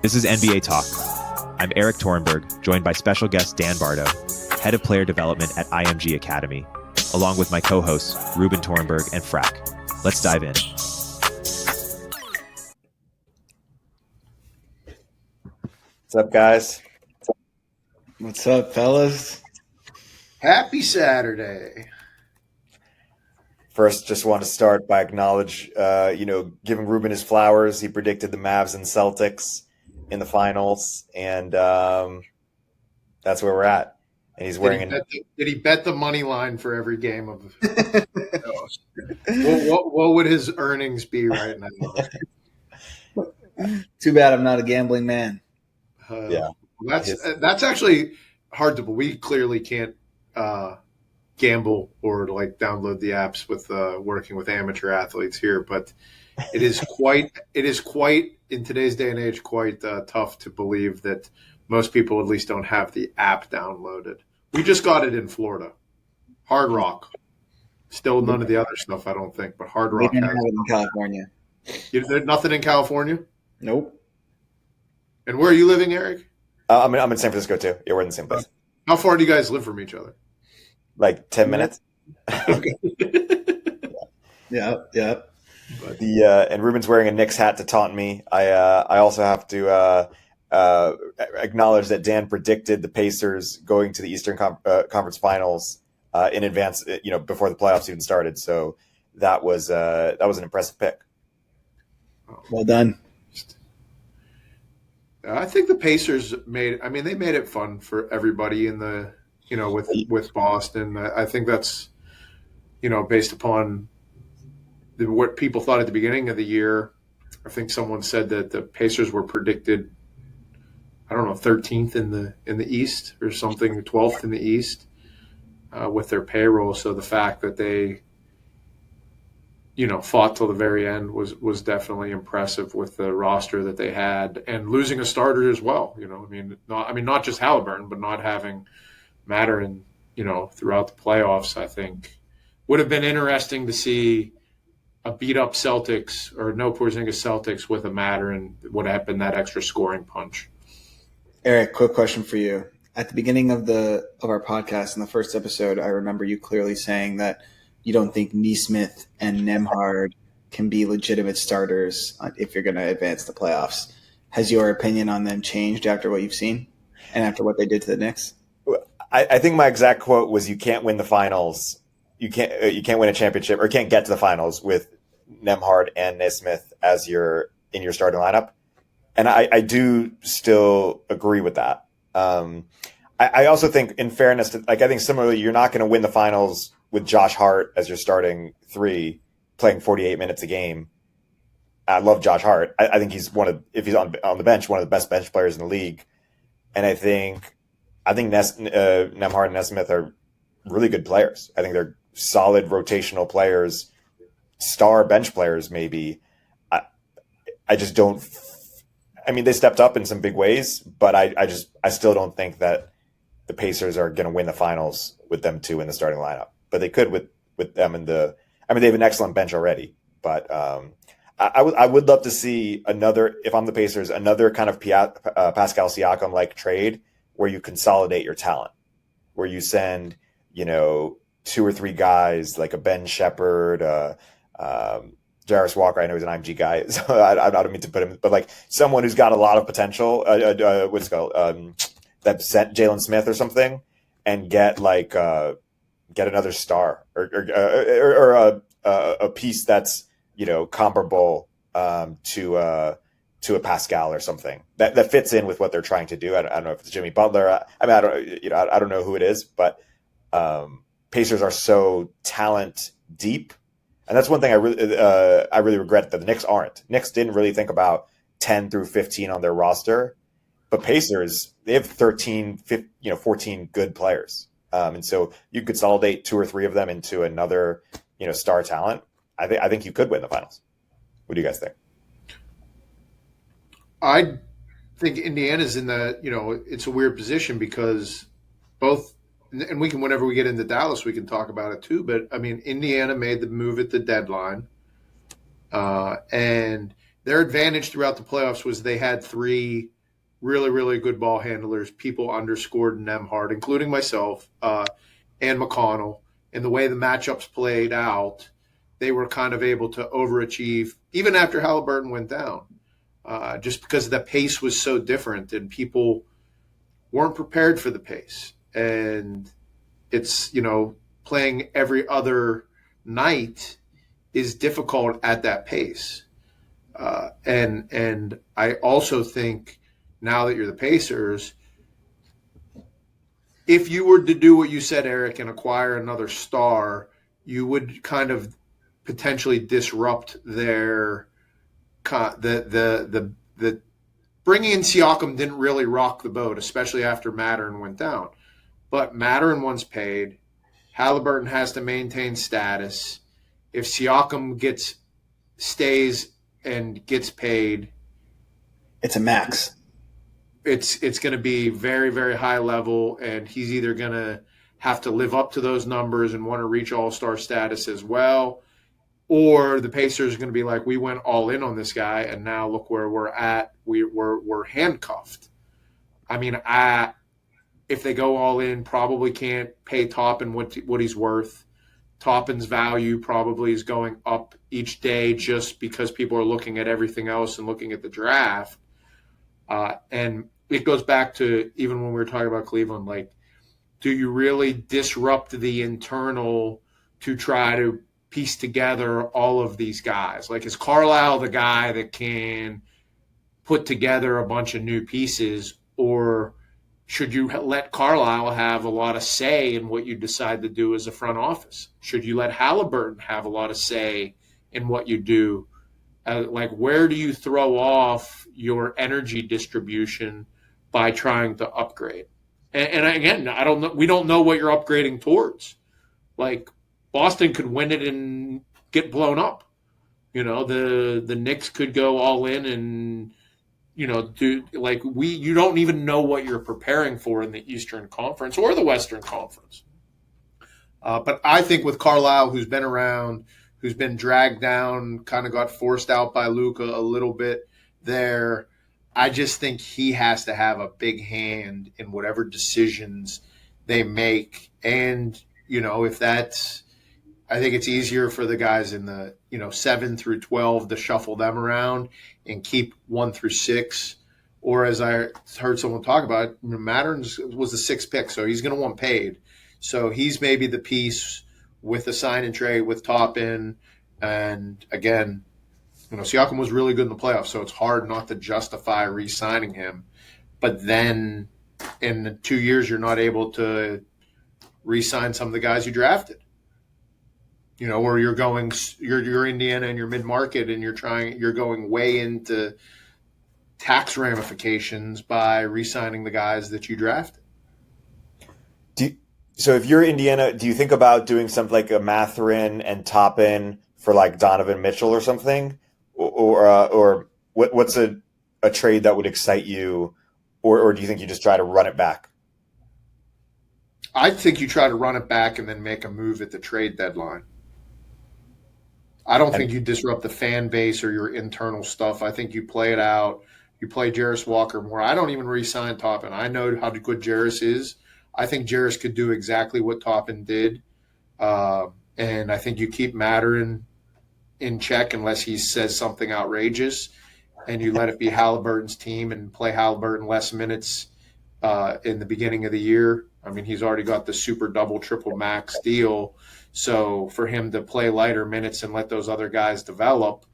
This is NBA Talk. I'm Erik Torenberg, joined by special guest Dan Barto, Head of Player Development at IMG Academy, along with my co-hosts Reuben Torenberg and Frack. Let's dive in. What's up, guys? What's up, fellas? Happy Saturday. First, just want to start by giving Reuben his flowers. He predicted the Mavs and Celtics in the finals, and that's where we're at. And he's wearing Did he bet the money line for every game of what would his earnings be right now? Too bad I'm not a gambling man. That's actually hard to believe. We clearly can't gamble or download the apps with working with amateur athletes here, but it is quite in today's day and age quite tough to believe that most people at least don't have the app downloaded. We just got it in Florida. Hard Rock. Still none of the other stuff, I don't think, but Hard Rock has it in California. There's nothing in California? Nope. And where are you living, Erik? I'm in San Francisco too. Yeah, we're in the same place. How far do you guys live from each other? Like 10 minutes. Okay. Yeah. But and Reuben's wearing a Knicks hat to taunt me. I also have to acknowledge that Dan predicted the Pacers going to the Eastern Conference Finals in advance, before the playoffs even started. So that was an impressive pick. Well done. I think the Pacers made it fun for everybody in the, with Boston. I think that's, based upon what people thought at the beginning of the year. I think someone said that the Pacers were predicted, 13th in the East or something, 12th in the East with their payroll. So the fact that they, fought till the very end was definitely impressive with the roster that they had, and losing a starter as well. Not just Halliburton, but not having Matter throughout the playoffs. I think would have been interesting to see a beat up Celtics or no Porzingis Celtics with a Matter, and would have been that extra scoring punch. Erik, quick question for you. At the beginning of our podcast in the first episode, I remember you clearly saying that you don't think Nesmith and Nembhard can be legitimate starters if you're going to advance the playoffs. Has your opinion on them changed after what you've seen and after what they did to the Knicks? I think my exact quote was, "You can't win the finals. You can't win a championship, or can't get to the finals with Nembhard and Nesmith as in your starting lineup." And I do still agree with that. I also think, in fairness, I think similarly, you're not going to win the finals with Josh Hart as your starting three, playing 48 minutes a game. I love Josh Hart. I think he's if he's on the bench, one of the best bench players in the league. And I think Nembhard and Nesmith are really good players. I think they're solid rotational players, star bench players maybe. I just don't. They stepped up in some big ways, but I still don't think that the Pacers are going to win the finals with them two in the starting lineup. But they could with them in the. They have an excellent bench already, but I would love to see another. If I'm the Pacers, another kind of Pascal Siakam like trade where you consolidate your talent, where you send 2 or 3 guys like a Ben Shepherd, Jarris Walker. I know he's an IMG guy, so I don't mean to put him, but someone who's got a lot of potential. What's it called? That sent Jalen Smith or something, and get another star or a piece that's comparable to a Pascal or something that fits in with what they're trying to do. I don't know if it's Jimmy Butler. I don't know who it is, but Pacers are so talent deep. And that's one thing I really regret that the Knicks aren't. Knicks didn't really think about 10 through 15 on their roster, but Pacers, they have 13, 15, 14 good players. And so you consolidate 2 or 3 of them into another, star talent. I think you could win the finals. What do you guys think? I think Indiana's in it's a weird position because both. And we can, whenever we get into Dallas, we can talk about it too. But Indiana made the move at the deadline, and their advantage throughout the playoffs was they had 3 really, really good ball handlers. People underscored Nembhard, including myself and McConnell. And the way the matchups played out, they were kind of able to overachieve even after Halliburton went down, just because the pace was so different and people weren't prepared for the pace. And it's, playing every other night is difficult at that pace. And I also think now that you're the Pacers, if you were to do what you said, Erik, and acquire another star, you would kind of potentially disrupt their the bringing in Siakam didn't really rock the boat, especially after Mathurin went down. But Mathurin once paid. Halliburton has to maintain status. If Siakam stays and gets paid, it's a max. It's going to be very, very high level, and he's either going to have to live up to those numbers and want to reach all-star status as well, or the Pacers are going to be like, we went all in on this guy, and now look where we're at. We're handcuffed. I mean, if they go all in, probably can't pay Toppin what he's worth. Toppin's value probably is going up each day just because people are looking at everything else and looking at the draft. And it goes back to even when we were talking about Cleveland, like, do you really disrupt the internal to try to piece together all of these guys? Like, is Carlisle the guy that can put together a bunch of new pieces, or should you let Carlisle have a lot of say in what you decide to do as a front office? Should you let Halliburton have a lot of say in what you do? Like, where do you throw off your energy distribution by trying to upgrade? And again, I don't know. We don't know what you're upgrading towards. Like, Boston could win it and get blown up. The Knicks could go all in and, you don't even know what you're preparing for in the Eastern Conference or the Western Conference. But I think with Carlisle, who's been around, who's been dragged down, kind of got forced out by Luka a little bit there, I just think he has to have a big hand in whatever decisions they make. And, if that's – I think it's easier for the guys in the, 7 through 12 to shuffle them around and keep 1 through 6. Or as I heard someone talk about, Mathurin was the 6th pick, so he's going to want paid. So he's maybe the piece with the sign and trade with Toppin. And again, Siakam was really good in the playoffs, so it's hard not to justify re-signing him. But then in 2 years, you're not able to re-sign some of the guys you drafted. Or you're Indiana and you're mid-market and you're going way into tax ramifications by re-signing the guys that you drafted. So if you're Indiana, do you think about doing something like a Mathurin and Toppin for like Donovan Mitchell or something? Or what's a trade that would excite you? Or do you think you just try to run it back? I think you try to run it back and then make a move at the trade deadline. I don't think you disrupt the fan base or your internal stuff. I think you play it out. You play Jarris Walker more. I don't even re-sign Toppin. I know how good Jarris is. I think Jarris could do exactly what Toppin did. And I think you keep Mathurin in check unless he says something outrageous, and you let it be Halliburton's team and play Halliburton less minutes in the beginning of the year. I mean, he's already got the super double, triple max deal. So for him to play lighter minutes and let those other guys develop,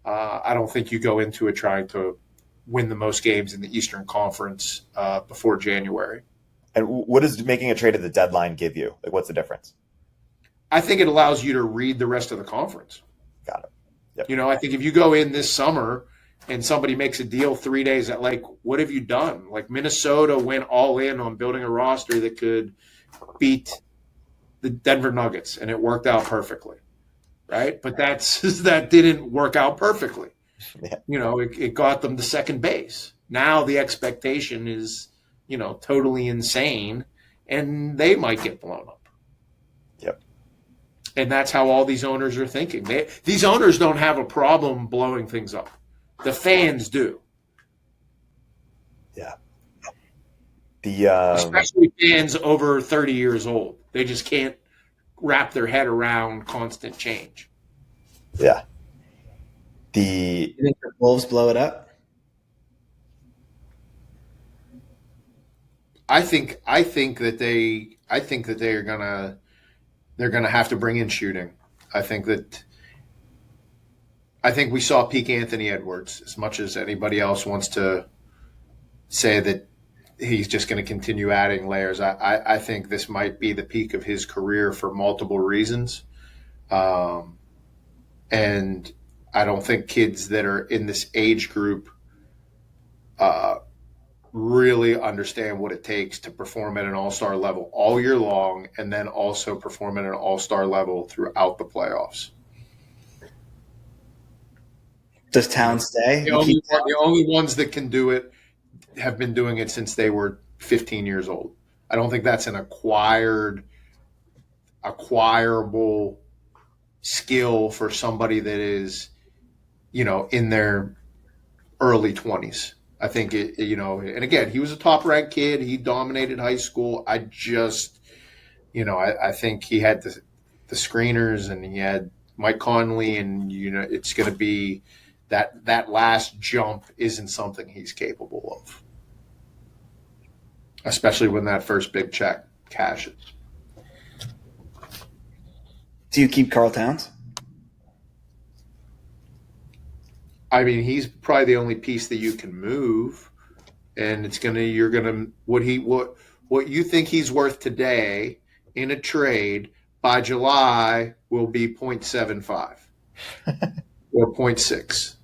I don't think you go into it trying to win the most games in the Eastern Conference before January. And what does making a trade at the deadline give you? Like, what's the difference? I think it allows you to read the rest of the conference. Got it. Yep. I think if you go in this summer and somebody makes a deal 3 days, what have you done? Like, Minnesota went all in on building a roster that could beat the Denver Nuggets, and it worked out perfectly, right? But that didn't work out perfectly. Yeah. It got them to second base. Now the expectation is, totally insane, and they might get blown up. Yep. And that's how all these owners are thinking. These owners don't have a problem blowing things up. The fans do. Yeah. The Especially fans over 30 years old. They just can't wrap their head around constant change. yeah. The You think the Wolves blow it up? I think that they're gonna have to bring in shooting. I think we saw peak Anthony Edwards. As much as anybody else wants to say that he's just going to continue adding layers, I think this might be the peak of his career for multiple reasons. And I don't think kids that are in this age group really understand what it takes to perform at an all-star level all year long and then also perform at an all-star level throughout the playoffs. Does Towns stay? The only ones that can do it have been doing it since they were 15 years old. I don't think that's an acquirable skill for somebody that is, in their early 20s. I think and again, he was a top-ranked kid. He dominated high school. I think he had the screeners, and he had Mike Conley, and it's going to be that last jump isn't something he's capable of, especially when that first big check cashes. Do you keep Karl Towns? I mean, he's probably the only piece that you can move, and what you think he's worth today in a trade by July will be 0.75 or 0.6.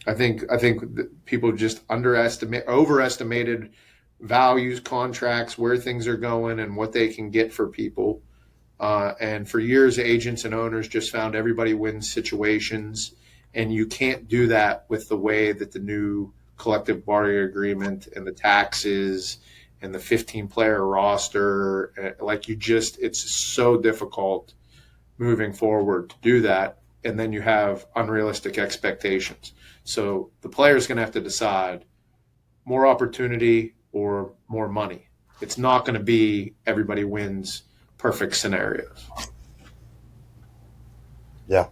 I think that people just overestimated values, contracts, where things are going, and what they can get for people. And for years, agents and owners just found everybody wins situations. And you can't do that with the way that the new collective bargaining agreement and the taxes and the 15-player roster, it's so difficult moving forward to do that. And then you have unrealistic expectations. So the player's going to have to decide more opportunity or more money. It's not going to be everybody wins perfect scenarios. Yeah.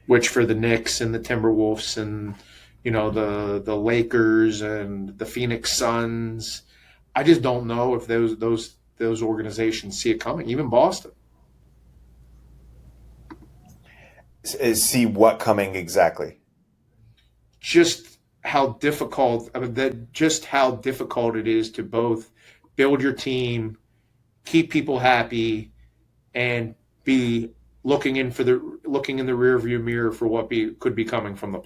Which for the Knicks and the Timberwolves and the Lakers and the Phoenix Suns, I just don't know if those organizations see it coming. Even Boston. See what coming exactly? Just how difficult it is to both build your team, keep people happy, and be looking in the rearview mirror for what could be coming from the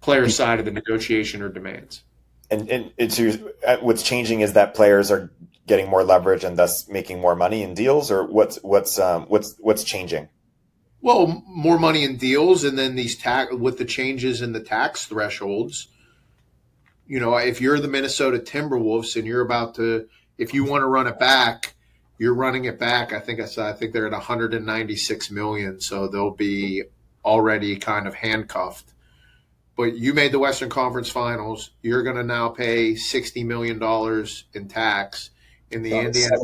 players side of the negotiation or demands. And what's changing is that players are getting more leverage and thus making more money in deals, or what's changing? Well, more money in deals, and then with the changes in the tax thresholds. If you're the Minnesota Timberwolves and if you want to run it back, you're running it back. I think they're at 196 million, so they'll be already kind of handcuffed. But you made the Western Conference Finals. You're going to now pay $60 million in tax. In the Indiana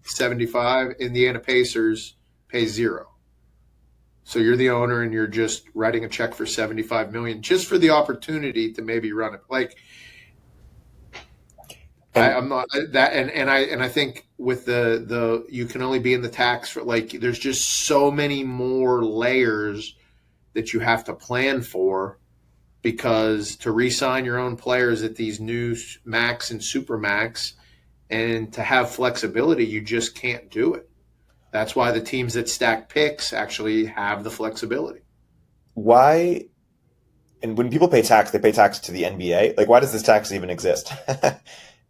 75. Indiana Pacers pay $0. So you're the owner, and you're just writing a check for $75 million just for the opportunity to maybe run it. I'm not that, and I think with the you can only be in the tax for there's just so many more layers that you have to plan for, because to re-sign your own players at these new max and super max and to have flexibility, you just can't do it. That's why the teams that stack picks actually have the flexibility. Why? And when people pay tax, they pay tax to the NBA. Why does this tax even exist?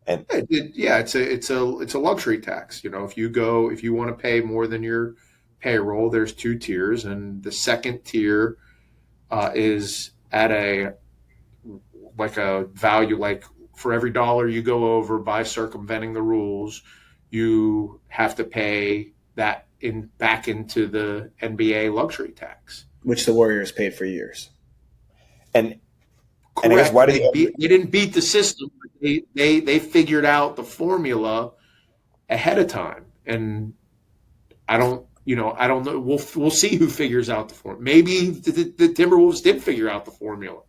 It's a luxury tax. If you want to pay more than your payroll, there's 2 tiers, and the second tier is at a value, for every dollar you go over by circumventing the rules, you have to pay that back into the NBA luxury tax, which the Warriors paid for years. And And I guess Correct. why do They didn't beat the system. But they figured out the formula ahead of time, and I don't know. We'll see who figures out the formula. Maybe the Timberwolves did figure out the formula.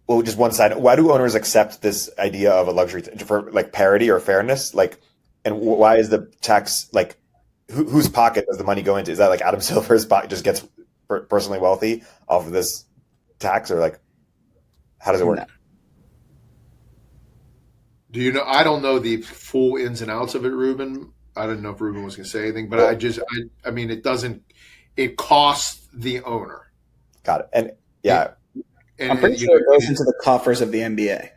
well, just one side. Why do owners accept this idea of a luxury for like parity or fairness? Like, and why is the tax like whose pocket does the money go into? Is that like Adam Silver's pocket just gets personally wealthy off of this tax, or like how does it work? No. Do you know? I don't know the full ins and outs of it, Reuben. I didn't know if Reuben was going to say anything, but I mean, it doesn't. It costs the owner. Got it. And yeah, And I'm pretty sure it goes into the coffers of the NBA.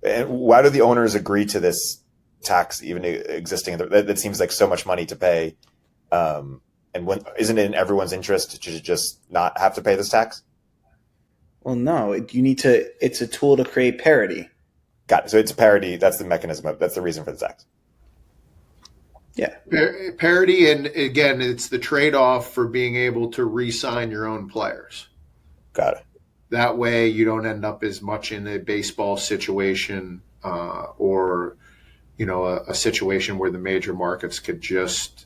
and why do the owners agree to this tax even existing? That seems like so much money to pay. And isn't it in everyone's interest to just not have to pay this tax? Well, no, you need to. It's a tool to create parity. Got it. So it's a parity. That's the mechanism. That's the reason for the tax. Yeah. Parity, and again, it's the trade-off for being able to re-sign your own players. Got it. That way, you don't end up as much in a baseball situation or a situation where the major markets could just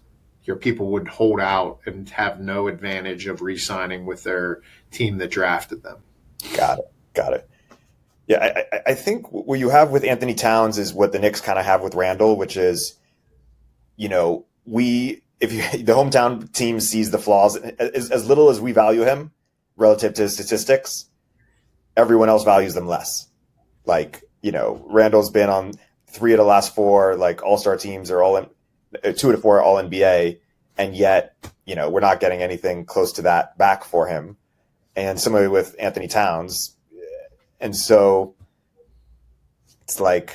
people would hold out and have no advantage of re-signing with their team that drafted them. Got it. Yeah, I think what you have with Anthony Towns is what the Knicks kind of have with Randall, which is, the hometown team sees the flaws as little as we value him relative to his statistics, everyone else values them less. Like, Randall's been on 3 of the last 4 like all-star teams, or 2 of the 4 all NBA, and yet, we're not getting anything close to that back for him. And similarly with Anthony Towns. And so it's like,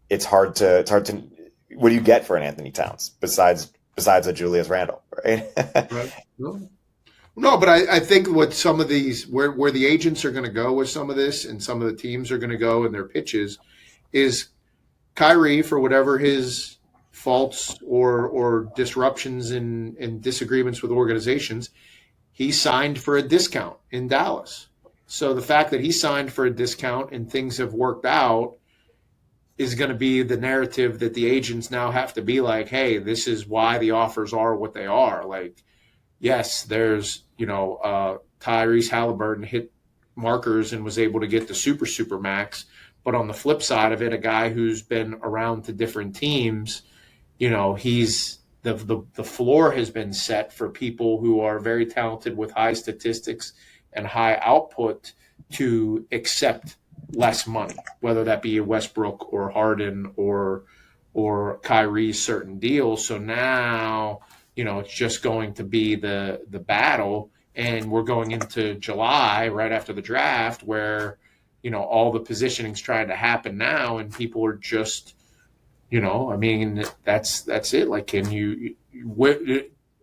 it's hard to, what do you get for an Anthony Towns besides a Julius Randle, right? Right. No, but I think what some of these, where the agents are going to go with some of this, and some of the teams are going to go in their pitches, is Kyrie, for whatever his faults or disruptions and disagreements with organizations, he signed for a discount in Dallas. So the fact that he signed for a discount and things have worked out is going to be the narrative that the agents now have to be like, hey, this is why the offers are what they are. Like, yes, there's, Tyrese Halliburton hit markers and was able to get the super max. But on the flip side of it, a guy who's been around to different teams, he's the floor has been set for people who are very talented with high statistics and high output to accept less money, whether that be a Westbrook or Harden or Kyrie's certain deals. So now, it's just going to be the battle, and we're going into July right after the draft where, all the positioning's trying to happen now, and people are just, that's it. Like,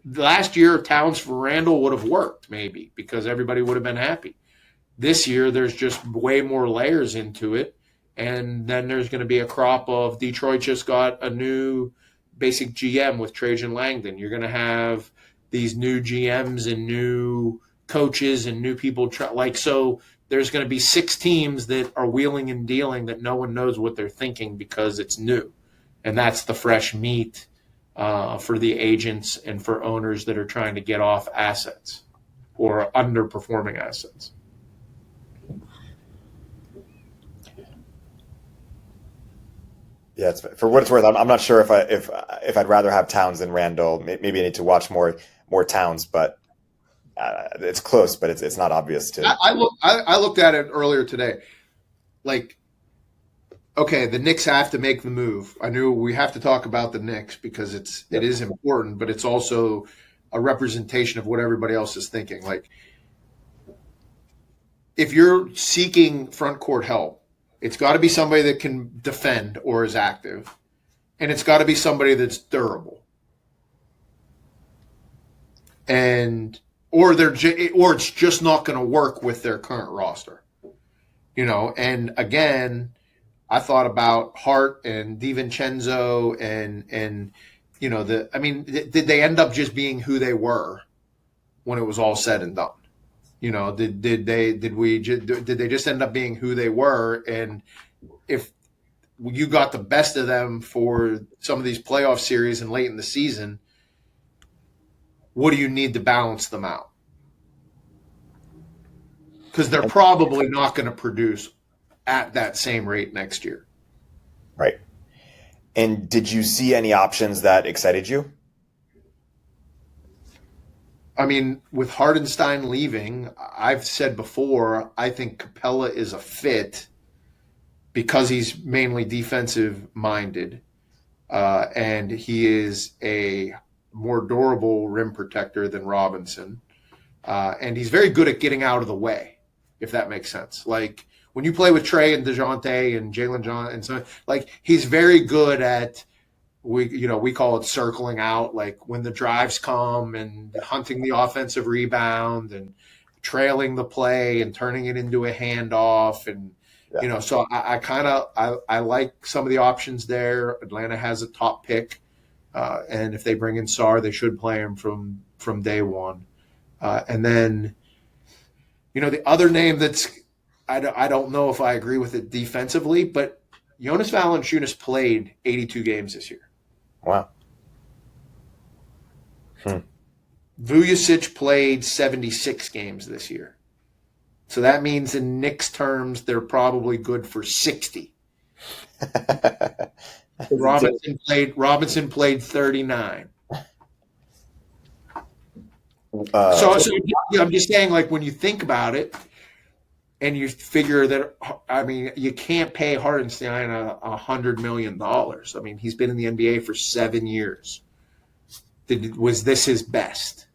last year Towns for Randall would have worked maybe because everybody would have been happy. This year, there's just way more layers into it. And then there's going to be a crop of Detroit just got a new basic GM with Trajan Langdon. You're going to have these new GMs and new coaches and new people. So there's going to be 6 teams that are wheeling and dealing that no one knows what they're thinking because it's new. And that's the fresh meat for the agents and for owners that are trying to get off assets or underperforming assets. Yeah, for what it's worth, I'm not sure if I'd rather have Towns than Randall. Maybe I need to watch more Towns, but it's close, but it's not obvious to. I looked at it earlier today. Like, okay, the Knicks have to make the move. I knew we have to talk about the Knicks because it is important, but it's also a representation of what everybody else is thinking. Like, if you're seeking front court help, it's got to be somebody that can defend or is active, and it's got to be somebody that's durable. Or it's just not going to work with their current roster. And again, I thought about Hart and DiVincenzo and did they end up just being who they were when it was all said and done? You know, did they just end up being who they were? And if you got the best of them for some of these playoff series and late in the season, what do you need to balance them out? Because they're probably not going to produce at that same rate next year. Right. And did you see any options that excited you? I mean, with Hardenstein leaving, I've said before, I think Capella is a fit because he's mainly defensive minded, and he is a more durable rim protector than Robinson, and he's very good at getting out of the way, if that makes sense. Like when you play with Trey and DeJounte and Jalen Johnson, and so like he's very good at we call it circling out, like when the drives come and hunting the offensive rebound and trailing the play and turning it into a handoff. And, so I like some of the options there. Atlanta has a top pick. And if they bring in Sarr, they should play him from day one. And then, the other name that's, I don't know if I agree with it defensively, but Jonas Valanciunas played 82 games this year. Wow. Vujacic played 76 games this year. So that means in Knicks terms, they're probably good for 60. Robinson played 39. So I'm just saying, like, when you think about it, and you figure that, I mean, you can't pay Hardenstein $100 million. I mean, he's been in the NBA for 7 years. Was this his best?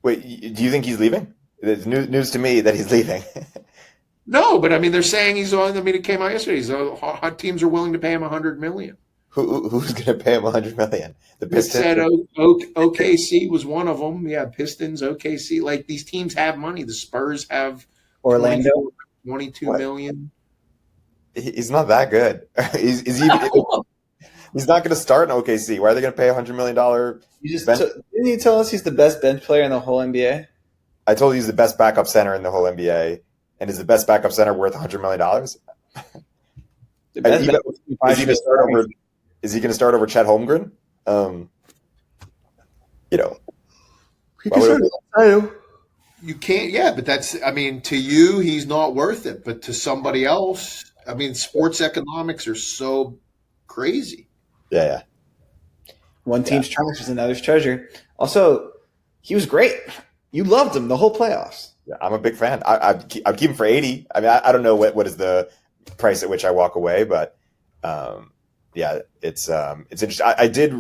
Wait, do you think he's leaving? It's news to me that he's leaving. No, but I mean, they're saying he's on. I mean, it came out yesterday. Hot teams are willing to pay him $100 million. Who's going to pay him $100 million? The Pistons. It said OKC was one of them. Yeah, Pistons, OKC. Like, these teams have money. The Spurs have Orlando, $22 million. He's not that good. He's not going to start in OKC. Why are they going to pay $100 million? Didn't you tell us he's the best bench player in the whole NBA? I told you he's the best backup center in the whole NBA, and is the best backup center worth $100 million? Is he going to start over Chet Holmgren? You can't, yeah, but that's, I mean, to you, he's not worth it. But to somebody else, I mean, sports economics are so crazy. Yeah. One team's trash is another's treasure. Also, he was great. You loved him the whole playoffs. Yeah, I'm a big fan. I'd keep him for 80. I mean, I don't know what is the price at which I walk away, but it's interesting. I did.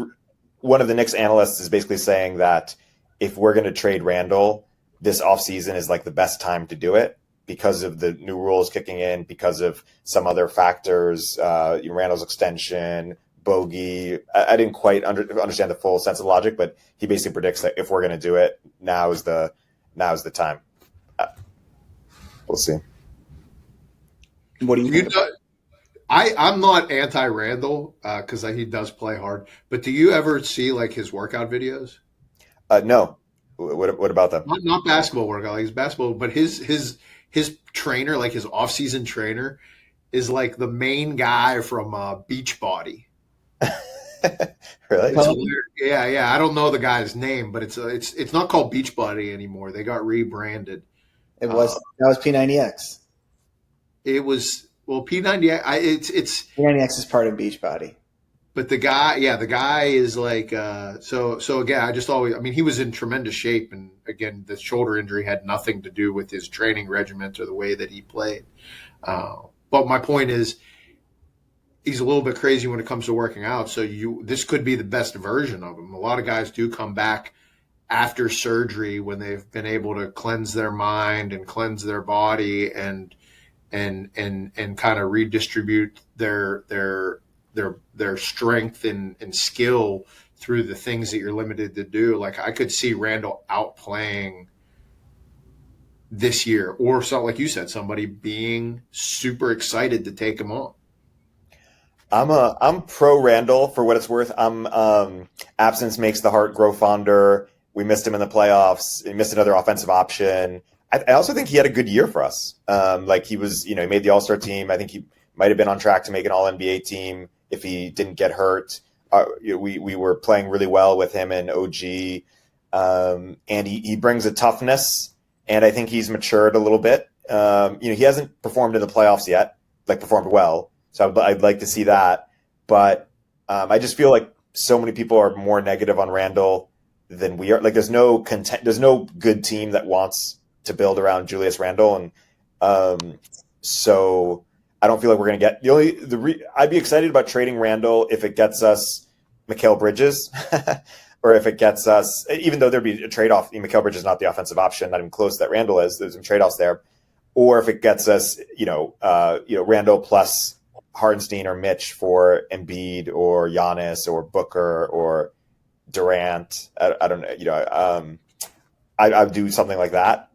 One of the Knicks analysts is basically saying that if we're going to trade Randall, this offseason is like the best time to do it because of the new rules kicking in, because of some other factors, Randall's extension, bogey. I didn't quite understand the full sense of logic, but he basically predicts that if we're going to do it, now is the time. We'll see. What do you think? I'm not anti-Randall because he does play hard. But do you ever see like his workout videos? No. What about them? Not basketball workout. Like his basketball, but his trainer, like his off-season trainer, is like the main guy from Beachbody. Really? Yeah. I don't know the guy's name, but it's not called Beachbody anymore. They got rebranded. That was P90X. It was P90X. It's P90X is part of Beachbody. But the guy is like so again, he was in tremendous shape, and again, the shoulder injury had nothing to do with his training regimen or the way that he played. But my point is, he's a little bit crazy when it comes to working out. So this could be the best version of him. A lot of guys do come back after surgery when they've been able to cleanse their mind and cleanse their body and kind of redistribute their strength and skill through the things that you're limited to do. Like I could see Randall outplaying this year, or something like you said, somebody being super excited to take him on. I'm pro Randall for what it's worth. Absence makes the heart grow fonder. We missed him in the playoffs. He missed another offensive option. I also think he had a good year for us. Like he was, he made the All-Star team. I think he might have been on track to make an All-NBA team if he didn't get hurt. We were playing really well with him and OG. And he brings a toughness, and I think he's matured a little bit. He hasn't performed in the playoffs yet, like performed well. So I'd like to see that. But I just feel like so many people are more negative on Randle than we are. Like there's no good team that wants to build around Julius Randle. And so I don't feel like we're going to get I'd be excited about trading Randle if it gets us Mikal Bridges or if it gets us, even though there'd be a trade-off. Mikal Bridges is not the offensive option, not even close that Randle is. There's some trade-offs there. Or if it gets us, Randle plus Hardenstein or Mitch for Embiid or Giannis or Booker or Durant. I don't know. I would do something like that.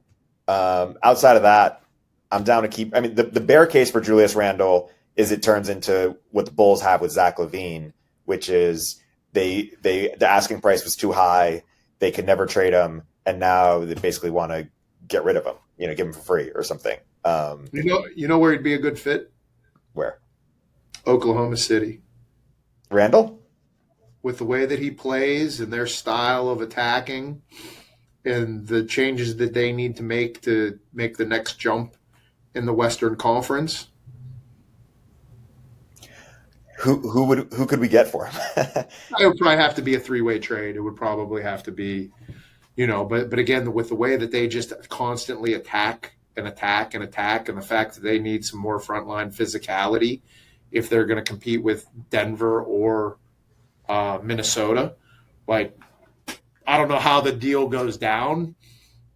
Outside of that, I'm down to keep. I mean, the bear case for Julius Randle is it turns into what the Bulls have with Zach LaVine, which is the asking price was too high. They could never trade him, and now they basically want to get rid of him. Give him for free or something. You know where he'd be a good fit? Where? Oklahoma City. Randle? With the way that he plays and their style of attacking and the changes that they need to make the next jump in the Western Conference. Who could we get for him? It would probably have to be a three-way trade. It would probably have to be, but again, with the way that they just constantly attack and attack and attack, and the fact that they need some more frontline physicality if they're going to compete with Denver or Minnesota. Like, I don't know how the deal goes down,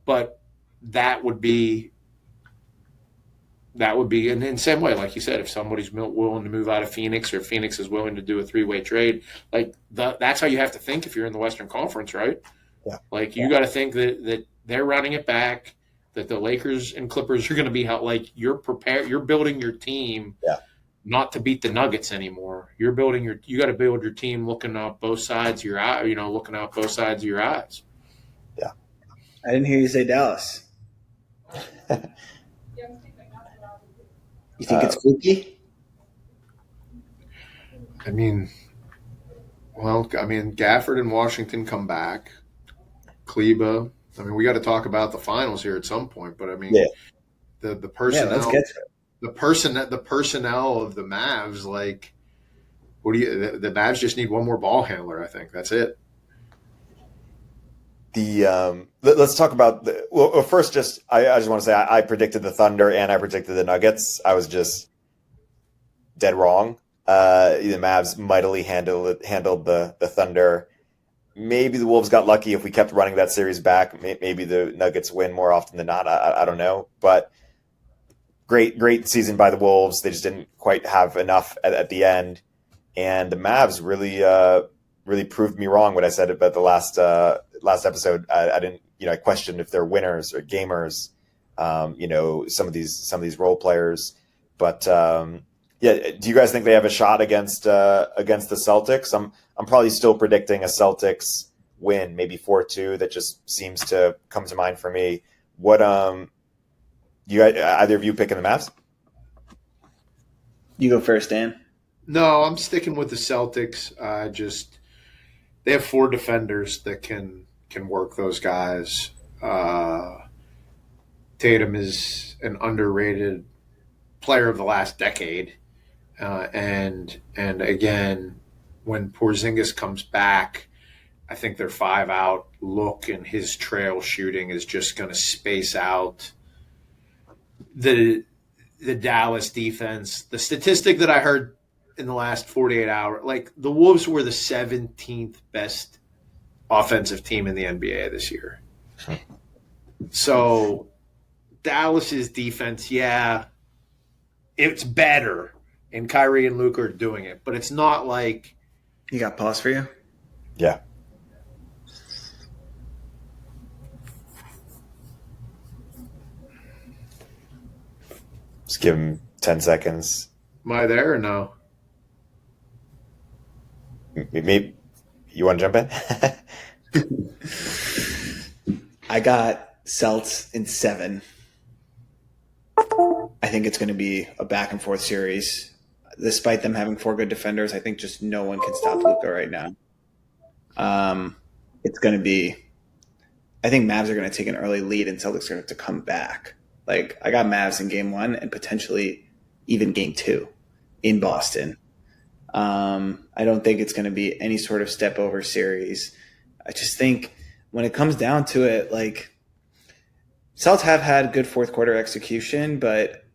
but that would be in the same way, like you said, if somebody's willing to move out of Phoenix or Phoenix is willing to do a three-way trade, like that's how you have to think if you're in the Western Conference, right? Yeah. Like you got to think that they're running it back, that the Lakers and Clippers are going to be like you're prepared, you're building your team. Yeah. Not to beat the Nuggets anymore. You got to build your team looking out both sides of your eye, looking out both sides of your eyes. Yeah. I didn't hear you say Dallas. You think it's fluky? Gafford and Washington come back. Kleba. We got to talk about the finals here at some point, but the personnel. Yeah, let's get to it. The personnel of the Mavs, like, the Mavs just need one more ball handler. I think that's it. Let's talk about first. I just want to say I predicted the Thunder and I predicted the Nuggets. I was just dead wrong. The Mavs mightily handled the Thunder. Maybe the Wolves got lucky if we kept running that series back. Maybe the Nuggets win more often than not. I don't know, but. Great season by the Wolves. They just didn't quite have enough at the end, and the Mavs really proved me wrong when I said about the last episode. I didn't, I questioned if they're winners or gamers. Some of these role players, but do you guys think they have a shot against the Celtics? I'm probably still predicting a Celtics win, maybe 4-2. That just seems to come to mind for me. What You either of you picking the Mavs? You go first, Dan. No, I'm sticking with the Celtics. They have 4 defenders that can work those guys. Tatum is an underrated player of the last decade, and again, when Porzingis comes back, I think their 5-out look and his trail shooting is just going to space out the Dallas defense. The statistic that I heard in the last 48 hours, like the Wolves were the 17th best offensive team in the NBA this year. So Dallas's defense, it's better, and Kyrie and Luka are doing it, but it's not like. You got pause for you? Yeah. Just give him 10 seconds. Am I there or no? Maybe you want to jump in? I got Celts in 7. I think it's going to be a back and forth series. Despite them having 4 good defenders, I think just no one can stop Luka right now. It's going to be – I think Mavs are going to take an early lead and Celtics are going to have to come back. Like, I got Mavs in game 1 and potentially even game 2 in Boston. I don't think it's going to be any sort of step over series. I just think when it comes down to it, like, Celtics have had good fourth quarter execution, but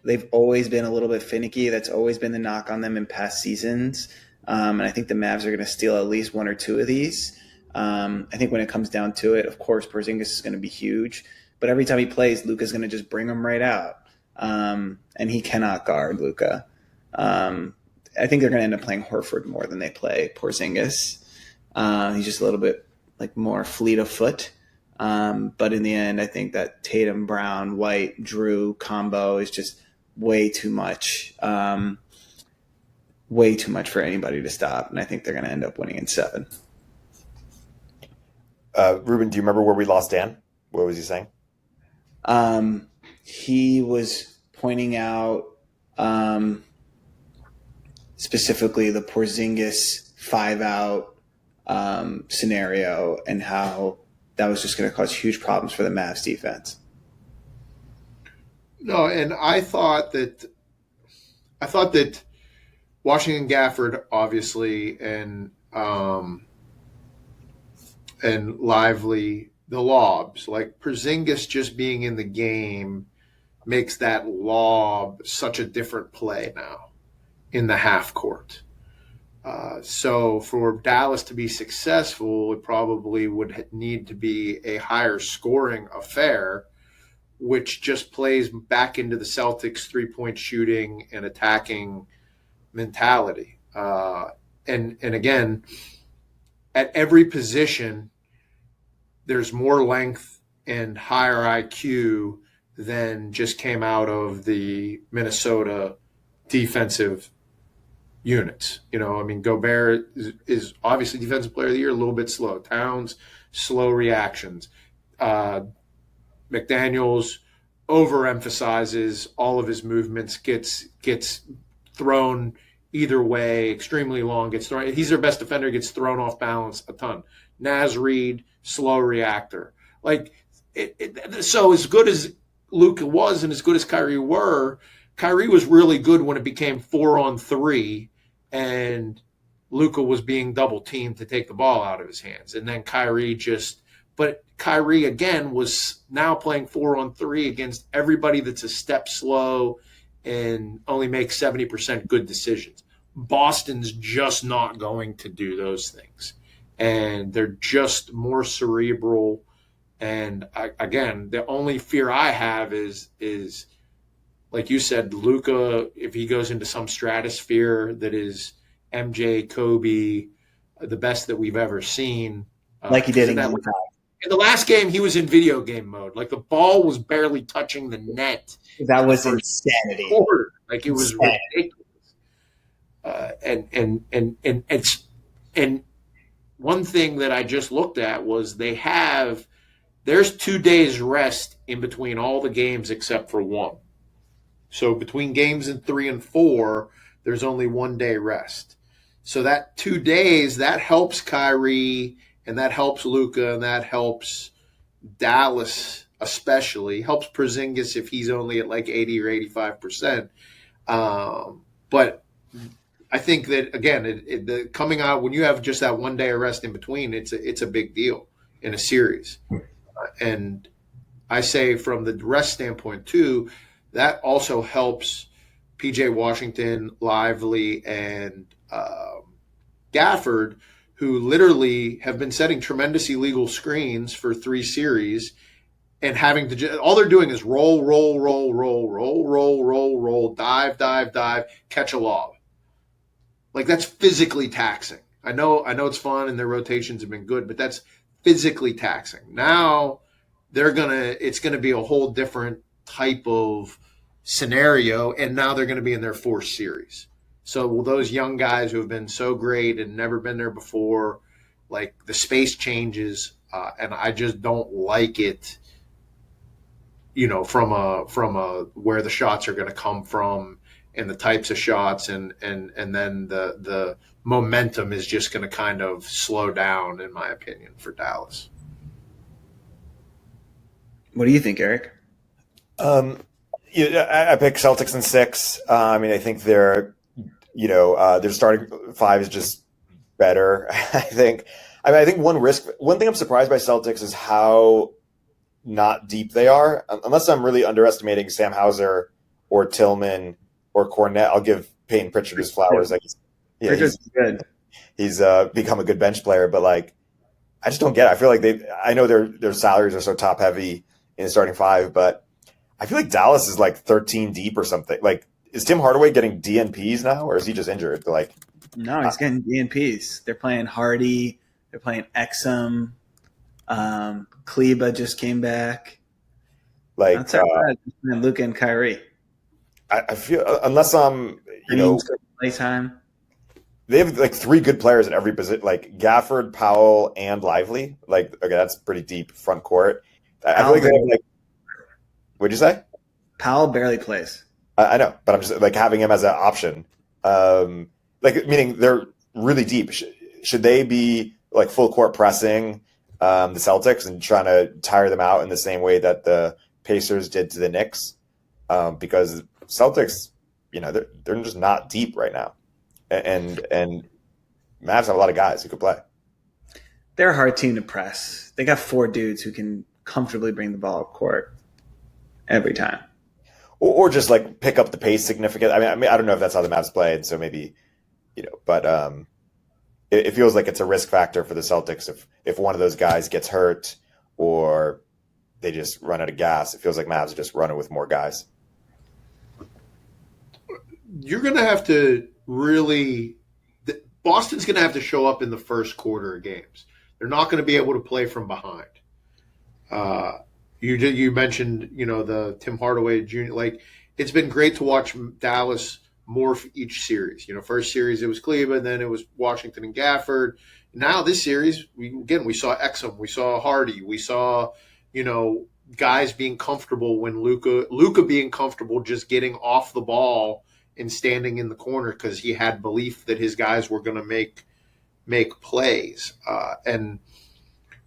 they've always been a little bit finicky. That's always been the knock on them in past seasons. And I think the Mavs are going to steal at least 1 or 2 of these. I think when it comes down to it, of course, Porzingis is going to be huge. But every time he plays, Luka's going to just bring him right out. And he cannot guard Luka. I think they're going to end up playing Horford more than they play Porzingis. He's just a little bit like more fleet of foot. But in the end, I think that Tatum, Brown, White, Drew combo is just way too much. Way too much for anybody to stop. And I think they're going to end up winning in 7. Reuben, do you remember where we lost Dan? What was he saying? He was pointing out specifically the Porzingis 5-out scenario and how that was just going to cause huge problems for the Mavs defense. No, and I thought that Washington Gafford, obviously, and Lively, the lobs, like Porzingis just being in the game makes that lob such a different play now in the half court. So for Dallas to be successful, it probably would need to be a higher scoring affair, which just plays back into the Celtics' three-point shooting and attacking mentality. And again, at every position, there's more length and higher IQ than just came out of the Minnesota defensive units. You know, I mean, Gobert is obviously defensive player of the year, a little bit slow. Towns, slow reactions. McDaniels overemphasizes all of his movements, gets thrown either way, extremely long, gets thrown. He's their best defender, gets thrown off balance a ton. Naz Reid, slow reactor. Like, so as good as Luka was and as good as Kyrie were, Kyrie was really good when it became 4-on-3 and Luka was being double teamed to take the ball out of his hands. And then Kyrie again was now playing 4-on-3 against everybody that's a step slow and only makes 70% good decisions. Boston's just not going to do those things. And they're just more cerebral. And again, the only fear I have is like you said, Luka, if he goes into some stratosphere that is MJ, Kobe, the best that we've ever seen. Like he did in the last game, he was in video game mode. Like the ball was barely touching the net. That was insanity. Quarter. Like it was ridiculous. And one thing that I just looked at was there's 2 days rest in between all the games except for one. So between games in 3 and 4, there's only 1 day rest. So that 2 days, that helps Kyrie and that helps Luka and that helps Dallas especially. Helps Porzingis if he's only at like 80 or 85%. But I think that, again, coming out when you have just that 1 day of rest in between, it's a big deal in a series. And I say from the rest standpoint too, that also helps PJ Washington, Lively, and Gafford, who literally have been setting tremendous illegal screens for 3 series and having to all they're doing is roll, dive, catch a lob. Like that's physically taxing. I know it's fun and their rotations have been good, but that's physically taxing. Now it's gonna be a whole different type of scenario, and now they're going to be in their 4th series. So will those young guys who have been so great and never been there before, like the space changes, and I just don't like it. From a where the shots are going to come from and the types of shots, and then the momentum is just going to kind of slow down, in my opinion, for Dallas. What do you think, Erik? I pick Celtics in 6. I think their starting 5 is just better. I think one thing I'm surprised by Celtics is how not deep they are. Unless I'm really underestimating Sam Hauser or Tillman or Cornette, I'll give Peyton Pritchard his flowers. Pritchard's good. He's become a good bench player, but I just don't get it. I feel like I know their salaries are so top heavy in the starting 5, but I feel like Dallas is 13 deep or something. Is Tim Hardaway getting DNPs now, or is he just injured? No, he's getting DNPs. They're playing Hardy. They're playing Exum. Kleba just came back. That's how bad. Luka and Kyrie. I feel unless playtime. They have 3 good players at every position, Gafford, Powell, and Lively. Okay, that's pretty deep front court. I feel like they have what'd you say? Powell barely plays. I know, but I'm just having him as an option. Meaning they're really deep. Should they be full court pressing the Celtics and trying to tire them out in the same way that the Pacers did to the Knicks? Because Celtics, they're just not deep right now, and Mavs have a lot of guys who could play. They're a hard team to press. They got 4 dudes who can comfortably bring the ball up court every time, or just pick up the pace significantly. I mean, I don't know if that's how the Mavs play, and so maybe but it feels like it's a risk factor for the Celtics if one of those guys gets hurt or they just run out of gas. It feels like Mavs are just running with more guys. You're going to have to Boston's going to have to show up in the first quarter of games. They're not going to be able to play from behind. You mentioned, the Tim Hardaway Jr. It's been great to watch Dallas morph each series. First series it was Cleveland, then it was Washington and Gafford. Now this series, we saw Exum, we saw Hardy, we saw, guys being comfortable when Luka being comfortable just getting off the ball and standing in the corner because he had belief that his guys were going to make plays. And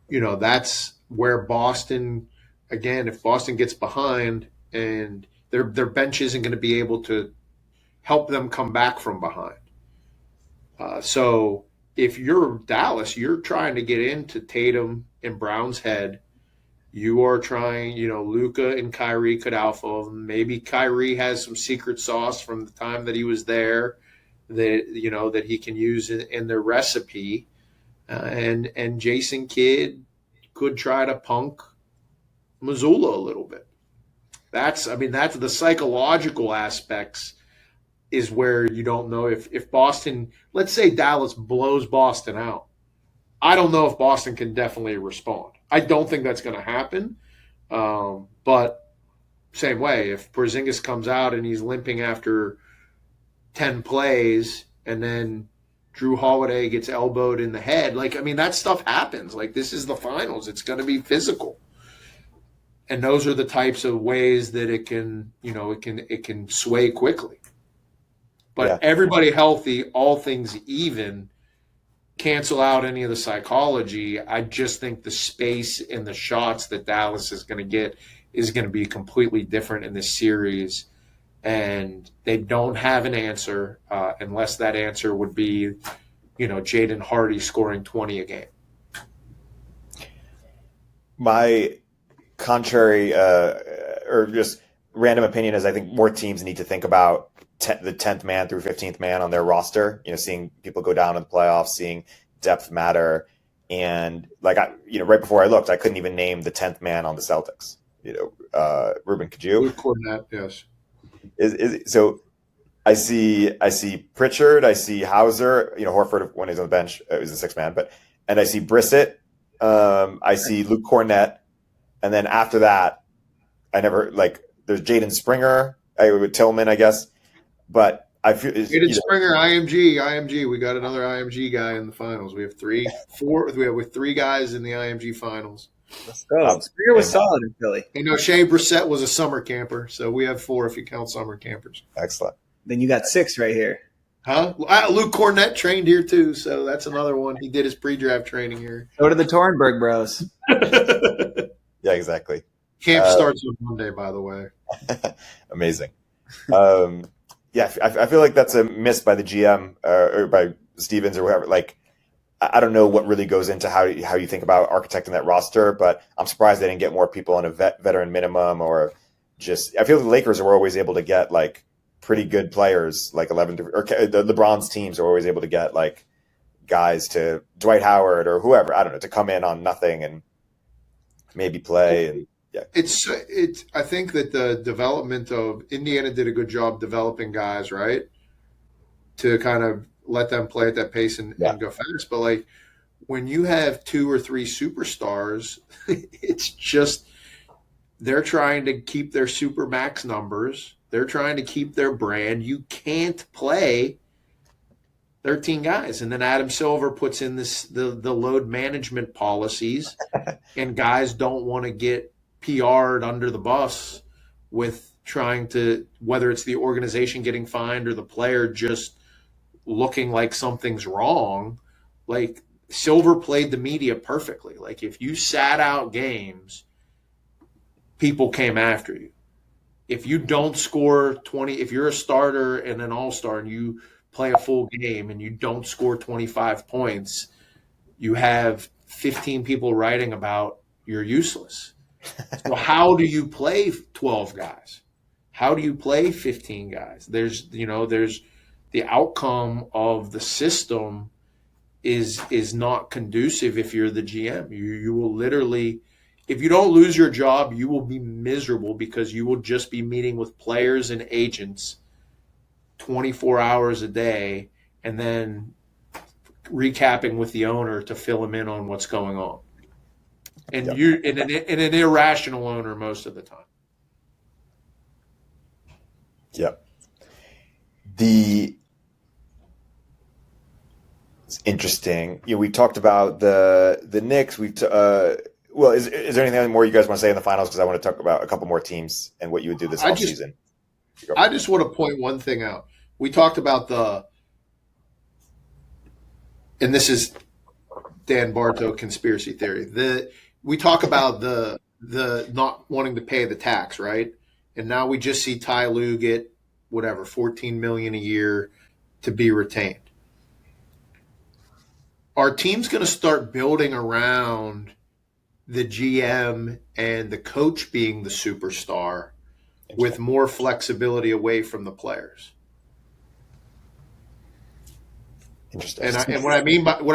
that's where Boston, again, if Boston gets behind and their bench isn't going to be able to help them come back from behind. So if you're Dallas, you're trying to get into Tatum and Brown's head. You are trying, Luka and Kyrie could alpha them. Maybe Kyrie has some secret sauce from the time that he was there that he can use in their recipe. And Jason Kidd could try to punk Mazzulla a little bit. That's the psychological aspects is where you don't know if Boston, let's say Dallas blows Boston out. I don't know if Boston can definitely respond. I don't think that's going to happen. But same way, if Porzingis comes out and he's limping after 10 plays and then Drew Holiday gets elbowed in the head, that stuff happens. This is the finals. It's going to be physical. And those are the types of ways that it can sway quickly. But Everybody healthy, all things even, cancel out any of the psychology. I just think the space and the shots that Dallas is going to get is going to be completely different in this series. And they don't have an answer unless that answer would be, Jaden Hardy scoring 20 a game. My contrary or just random opinion is I think more teams need to think about the 10th man through 15th man on their roster, seeing people go down in the playoffs, seeing depth matter. And right before I looked, I couldn't even name the 10th man on the Celtics. Reuben, could you? Cornette, yes. So I see Pritchard, I see Hauser, Horford when he's on the bench, was a 6th man, and I see Brissett, I see Luke Cornette, and then after that, there's Jaden Springer, with Tillman, I guess. But I feel Aiden Springer, IMG. We got another IMG guy in the finals. We have three guys in the IMG finals. Let's go. Springer was solid in Philly. Shea Brissett was a summer camper, so we have 4 if you count summer campers. Excellent. Then you got 6 right here. Huh? Luke Cornett trained here too, so that's another one. He did his pre-draft training here. So did the Torenberg bros. Yeah, exactly. Camp starts on Monday, by the way. Amazing. Yeah, I feel like that's a miss by the GM or by Stevens or whoever. Like, I don't know what really goes into how you think about architecting that roster, but I'm surprised they didn't get more people on a veteran minimum or just. I feel the Lakers were always able to get like pretty good players, like 11 or the LeBron's teams are always able to get like guys to Dwight Howard or whoever, I don't know, to come in on nothing and maybe play. And yeah, it's. I think that the development of Indiana did a good job developing guys, right, to kind of let them play at that pace and go fast. But like when you have 2 or 3 superstars, it's just they're trying to keep their super max numbers. They're trying to keep their brand. You can't play 13 guys. And then Adam Silver puts in the load management policies, and guys don't want to get PR'd under the bus with trying to, whether it's the organization getting fined or the player just looking like something's wrong. Like Silver played the media perfectly. Like if you sat out games, people came after you. If you don't score 20, if you're a starter and an all-star and you play a full game and you don't score 25 points, you have 15 people writing about you're useless. So how do you play 12 guys? How do you play 15 guys? There's the outcome of the system is not conducive if you're the GM. You will literally, if you don't lose your job, you will be miserable because you will just be meeting with players and agents 24 hours a day and then recapping with the owner to fill him in on what's going on. And you're an irrational owner most of the time. Yep. It's interesting. We talked about the Knicks. Well, is there anything more you guys want to say in the finals? Because I want to talk about a couple more teams and what you would do this offseason. I just want to point one thing out. We talked about and this is Dan Barto conspiracy theory. We talk about the not wanting to pay the tax, right? And now we just see Ty Lue get whatever $14 million a year to be retained. Our team's going to start building around the GM and the coach being the superstar with more flexibility away from the players. Interesting. And what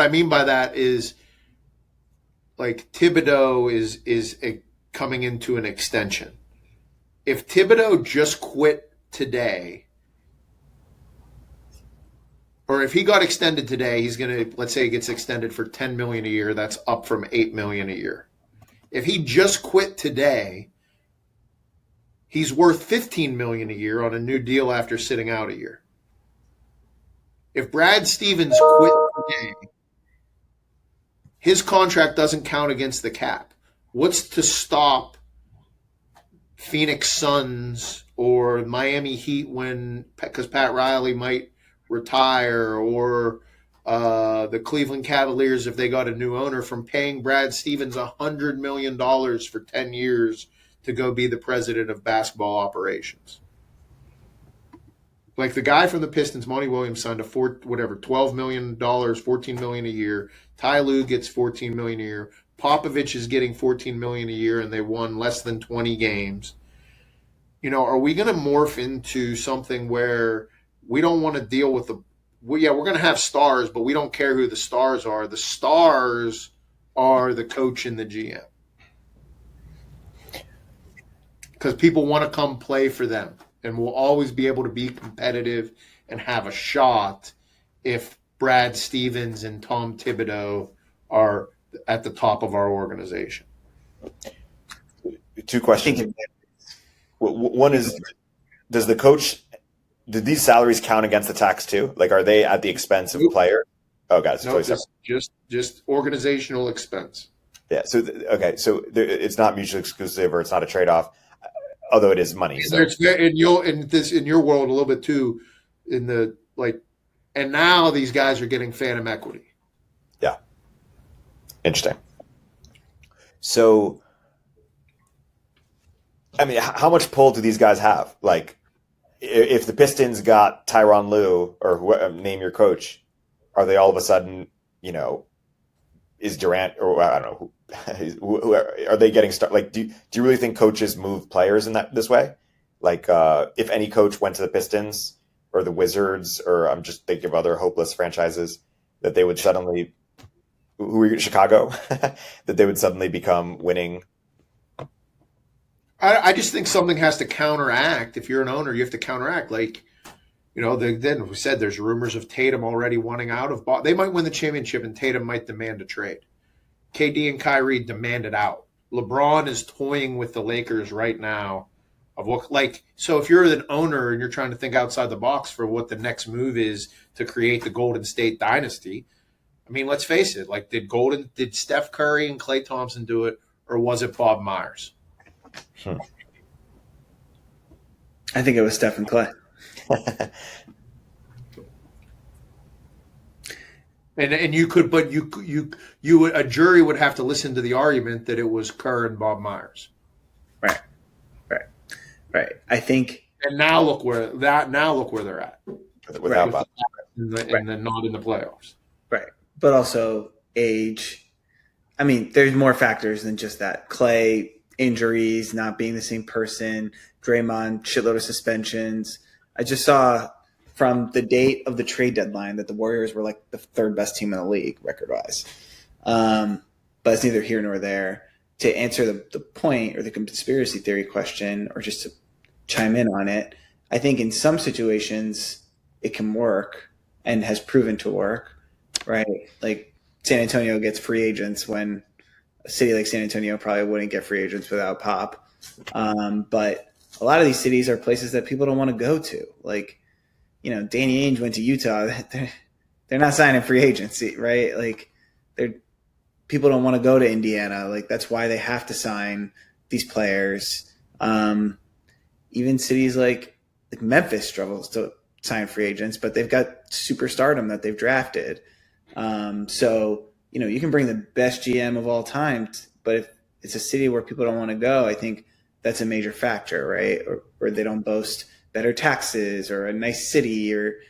I mean by that is like Thibodeau is coming into an extension. If Thibodeau just quit today, or if he got extended today, he's going to, let's say he gets extended for $10 million a year. That's up from $8 million a year. If he just quit today, he's worth $15 million a year on a new deal after sitting out a year. If Brad Stevens quit today, his contract doesn't count against the cap. What's to stop Phoenix Suns or Miami Heat because Pat Riley might retire, or the Cleveland Cavaliers, if they got a new owner, from paying Brad Stevens $100 million for 10 years to go be the president of basketball operations? Like the guy from the Pistons, Monty Williams, signed a $12 million, $14 million a year. Ty Lue gets $14 million a year. Popovich is getting $14 million a year, and they won less than 20 games. Are we going to morph into something where we don't want to deal with we're going to have stars, but we don't care who the stars are. The stars are the coach and the GM. Because people want to come play for them. And we'll always be able to be competitive and have a shot if Brad Stevens and Tom Thibodeau are at the top of our organization. 2 questions. One is, does the coach did these salaries count against the tax too? Like, are they at the expense of the player? Oh, God, it's totally separate. Just organizational expense. Yeah. So it's not mutually exclusive, or it's not a trade off, although it is money. So. In your world a little bit too, and now these guys are getting phantom equity. Yeah. Interesting. So, I mean, how much pull do these guys have? Like, if the Pistons got Tyronn Lue, or whoever, name your coach, are they all of a sudden, is Durant, or I don't know, who are they getting started? Like, do you really think coaches move players in this way? Like, if any coach went to the Pistons or the Wizards, or I'm just thinking of other hopeless franchises, that they would suddenly, Chicago, that they would suddenly become winning. I just think something has to counteract. If you're an owner, you have to counteract. Like, then we said there's rumors of Tatum already wanting out of Boston. They might win the championship, and Tatum might demand a trade. KD and Kyrie demanded out. LeBron is toying with the Lakers right now of so if you're an owner and you're trying to think outside the box for what the next move is to create the Golden State dynasty, I mean, let's face it. Like, did Steph Curry and Klay Thompson do it, or was it Bob Myers? I think it was Steph and Clay. And you could, but you would, a jury would have to listen to the argument that it was Kerr and Bob Myers. Right. I think. And now look where they're at. Without Bob. And then not in the playoffs. Right. But also age. I mean, there's more factors than just that. Clay, injuries, not being the same person, Draymond, shitload of suspensions. I just saw from the date of the trade deadline that the Warriors were like the third best team in the league record-wise. But it's neither here nor there. To answer the point or the conspiracy theory question, or just to chime in on it, I think in some situations it can work and has proven to work, right? Like San Antonio gets free agents when a city like San Antonio probably wouldn't get free agents without Pop. But a lot of these cities are places that people don't want to go to. Like, Danny Ainge went to Utah. They're not signing free agency, right? Like, people don't want to go to Indiana. Like, that's why they have to sign these players. Even cities like Memphis struggles to sign free agents, but they've got superstardom that they've drafted. So, you can bring the best GM of all time, but if it's a city where people don't want to go, I think that's a major factor, right? Or they don't boast better taxes, or a nice city, or,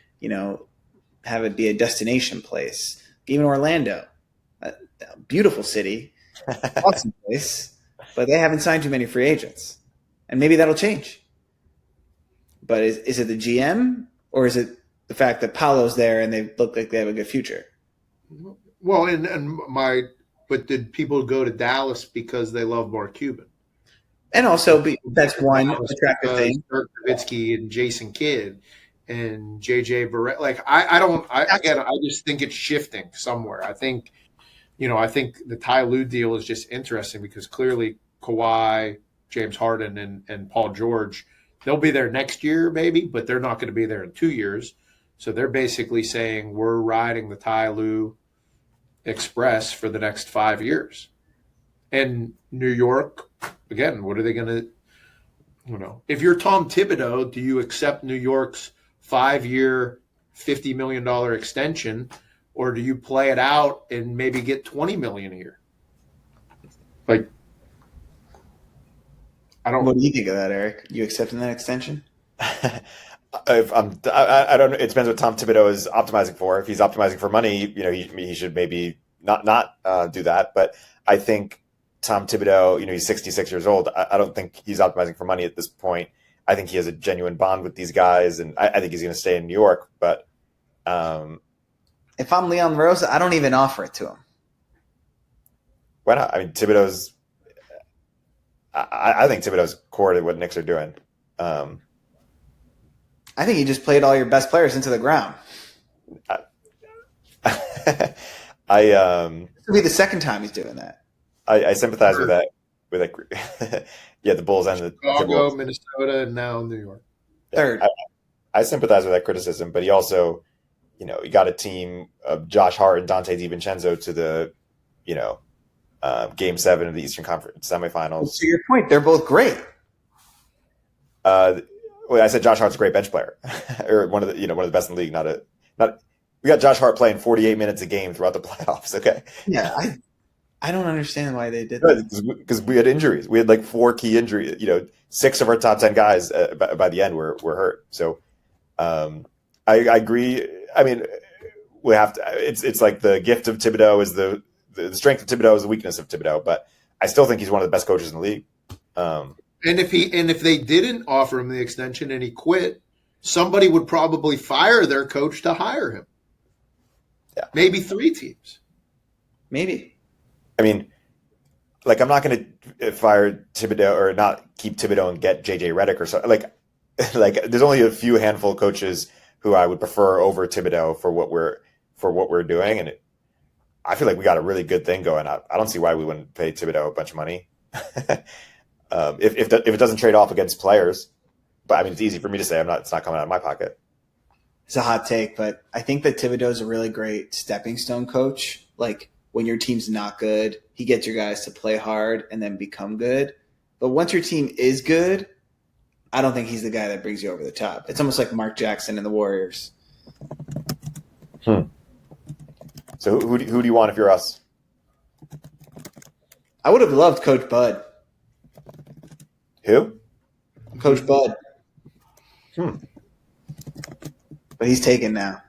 have it be a destination place. Even Orlando, a beautiful city, awesome place, but they haven't signed too many free agents. And maybe that'll change. But is it the GM, or is it the fact that Paolo's there and they look like they have a good future? Well, but did people go to Dallas because they love Mark Cuban? And also, that's one attractive thing. Dirk Nowitzki and Jason Kidd and JJ Barrett. Like, I just think it's shifting somewhere. I think the Ty Lue deal is just interesting because clearly Kawhi, James Harden, and Paul George, they'll be there next year maybe, but they're not going to be there in 2 years. So they're basically saying we're riding the Ty Lue Express for the next 5 years. And New York, again, what are they going to, if you're Tom Thibodeau, do you accept New York's 5-year, $50 million extension, or do you play it out and maybe get $20 million a year? Like, What do you think of that, Erik? You accepting that extension? I don't know. It depends what Tom Thibodeau is optimizing for. If he's optimizing for money, he should maybe not do that. But I think Tom Thibodeau, he's 66 years old. I don't think he's optimizing for money at this point. I think he has a genuine bond with these guys, and I think he's going to stay in New York. But if I'm Leon Rose, I don't even offer it to him. Why not? I mean, Thibodeau's. I think Thibodeau's core to what Knicks are doing. I think he just played all your best players into the ground. This will be the second time he's doing that. I sympathize with that. The Bulls and the Chicago, Timberwolves. Minnesota, and now New York. Third. I sympathize with that criticism, but he also, he got a team of Josh Hart and Dante DiVincenzo to the, Game 7 of the Eastern Conference semifinals. To your point, they're both great. I said Josh Hart's a great bench player, or one of the best in the league. We got Josh Hart playing 48 minutes a game throughout the playoffs. Okay. Yeah, I don't understand why they did that. Because we had injuries. We had like 4 key injuries. 6 of our top 10 guys by the end were hurt. So I agree. I mean, we have to. It's like the gift of Thibodeau is the strength of Thibodeau is the weakness of Thibodeau. But I still think he's one of the best coaches in the league. And if they didn't offer him the extension and he quit, somebody would probably fire their coach to hire him. Yeah. Maybe 3 teams. Maybe. I mean, like, I'm not going to fire Thibodeau or not keep Thibodeau and get JJ Redick or something. Like there's only a few handful of coaches who I would prefer over Thibodeau for what we're doing, and I feel like we got a really good thing going. I don't see why we wouldn't pay Thibodeau a bunch of money if it doesn't trade off against players. But I mean, it's easy for me to say. It's not coming out of my pocket. It's a hot take, but I think that Thibodeau is a really great stepping stone coach. Like, when your team's not good, he gets your guys to play hard and then become good. But once your team is good, I don't think he's the guy that brings you over the top. It's almost like Mark Jackson and the Warriors. So who do you want if you're us? I would have loved Coach Bud. Who? Coach Bud. But he's taken now.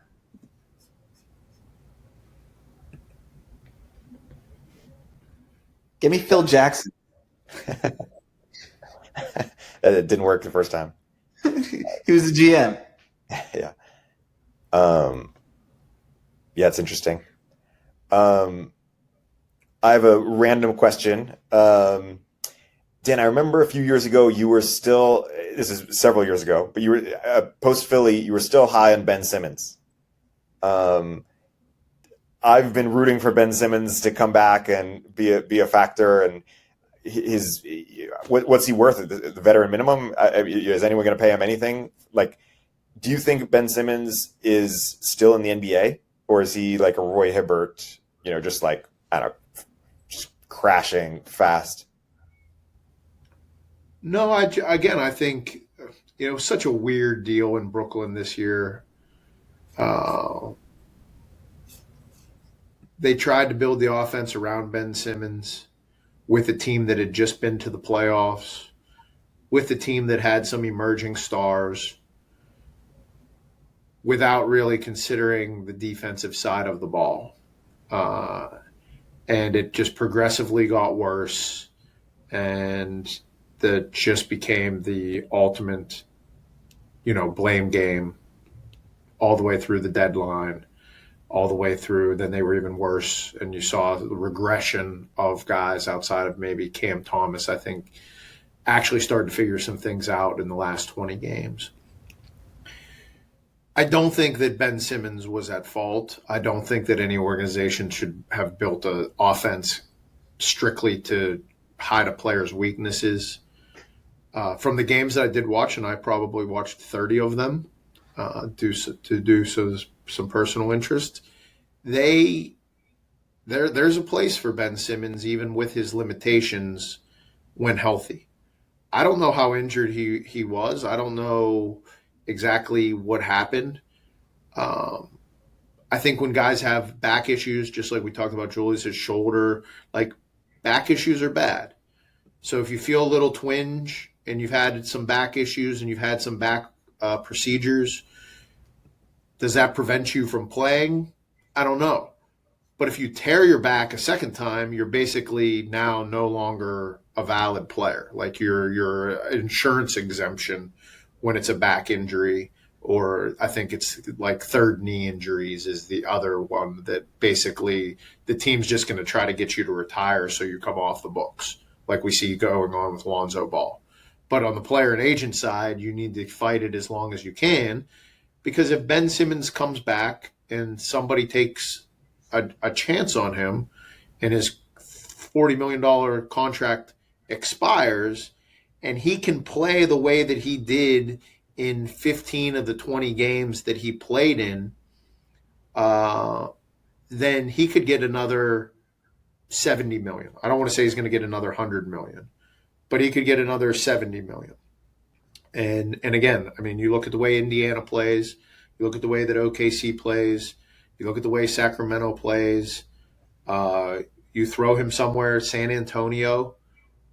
Give me Phil Jackson. It didn't work the first time. He was the GM. Yeah. Yeah, it's interesting. I have a random question. Dan, I remember a few years ago, you were still, this is several years ago, but you were post Philly, you were still high on Ben Simmons. I've been rooting for Ben Simmons to come back and be a factor, and what's he worth? The veteran minimum? Is anyone going to pay him anything? Like, do you think Ben Simmons is still in the NBA, or is he like a Roy Hibbert? Just like, I don't know, just crashing fast. No, I think such a weird deal in Brooklyn this year. They tried to build the offense around Ben Simmons with a team that had just been to the playoffs, with a team that had some emerging stars, without really considering the defensive side of the ball. And it just progressively got worse, and that just became the ultimate, blame game all the way through the deadline, all the way through. Then they were even worse, and you saw the regression of guys outside of maybe Cam Thomas, I think, actually started to figure some things out in the last 20 games. I don't think that Ben Simmons was at fault. I don't think that any organization should have built an offense strictly to hide a player's weaknesses. From the games that I did watch, and I probably watched 30 of them, there's some personal interest. There's a place for Ben Simmons, even with his limitations, when healthy. I don't know how injured he was. I don't know exactly what happened. I think when guys have back issues, just like we talked about Julius's shoulder, like, back issues are bad. So if you feel a little twinge and you've had some back issues and you've had some back procedures, does that prevent you from playing? I don't know. But if you tear your back a second time, you're basically now no longer a valid player. Like, your insurance exemption when it's a back injury, or I think it's like third knee injuries is the other one that basically the team's just going to try to get you to retire so you come off the books, like we see going on with Lonzo Ball. But on the player and agent side, you need to fight it as long as you can, because if Ben Simmons comes back and somebody takes a chance on him and his $40 million contract expires and he can play the way that he did in 15 of the 20 games that he played in, then he could get another 70 million. I don't want to say he's going to get another 100 million, but he could get another 70 million. And again, I mean, you look at the way Indiana plays, you look at the way that OKC plays, you look at the way Sacramento plays, you throw him somewhere, San Antonio,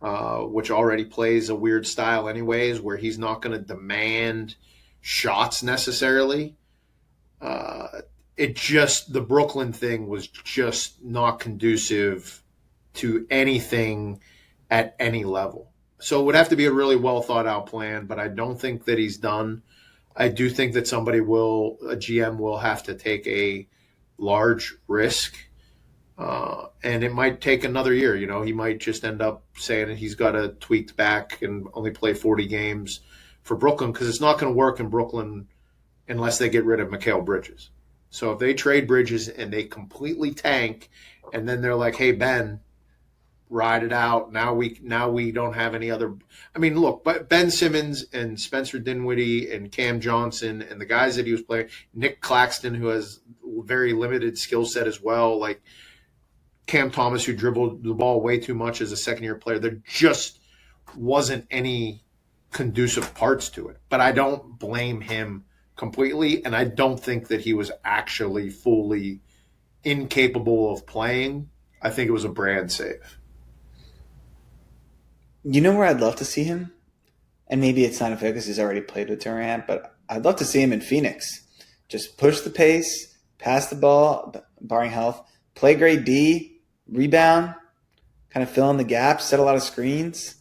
which already plays a weird style anyways, where he's not going to demand shots necessarily. The Brooklyn thing was just not conducive to anything at any level. So it would have to be a really well thought out plan, but I don't think that he's done. I do think that a GM will have to take a large risk. And it might take another year. You know, he might just end up saying that he's got to tweak back and only play 40 games for Brooklyn, because it's not going to work in Brooklyn unless they get rid of Mikal Bridges. So if they trade Bridges and they completely tank, and then they're like, "Hey, Ben, ride it out. Now we don't have any other." I mean, look, but Ben Simmons and Spencer Dinwiddie and Cam Johnson and the guys that he was playing, Nick Claxton, who has very limited skill set as well, like Cam Thomas, who dribbled the ball way too much as a second-year player. There just wasn't any conducive parts to it. But I don't blame him completely, and I don't think that he was actually fully incapable of playing. I think it was a brand save. You know where I'd love to see him? And maybe it's not fair because he's already played with Durant, but I'd love to see him in Phoenix. Just push the pace, pass the ball, barring health, play grade D, rebound, kind of fill in the gaps, set a lot of screens.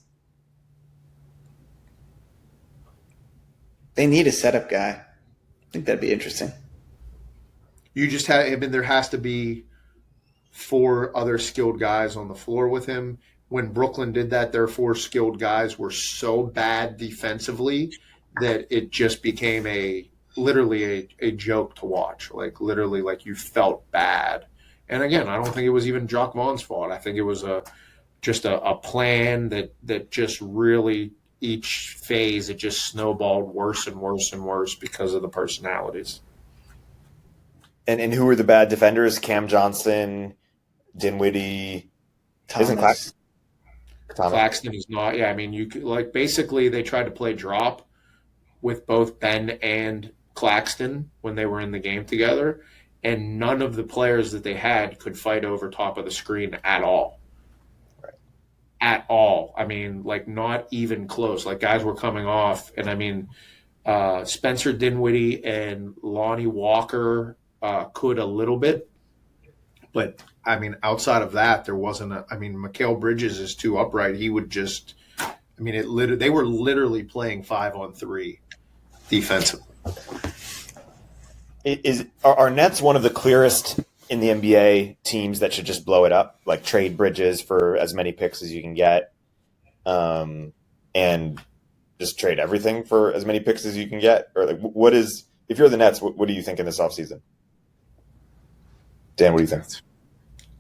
They need a setup guy. I think that'd be interesting. There has to be 4 other skilled guys on the floor with him. When Brooklyn did that, their 4 skilled guys were so bad defensively that it just became literally a joke to watch. Like literally, like you felt bad. And again, I don't think it was even Jock Vaughn's fault. I think it was just a plan that just really, each phase, it just snowballed worse and worse and worse because of the personalities. And who were the bad defenders? Cam Johnson, Dinwiddie, Thomas. Claxton is not. Yeah, I mean, you could, like, basically they tried to play drop with both Ben and Claxton when they were in the game together, and none of the players that they had could fight over top of the screen at all. Right. At all. I mean, like, not even close. Like, guys were coming off, and I mean, Spencer Dinwiddie and Lonnie Walker could a little bit, but I mean, outside of that, there wasn't Mikal Bridges is too upright. He would just, I mean, they were literally playing 5-on-3 defensively. Are Nets one of the clearest in the NBA teams that should just blow it up, like trade Bridges for as many picks as you can get, and just trade everything for as many picks as you can get? Or like, what is, if you're the Nets, what do you think in this offseason? Dan, what do you think?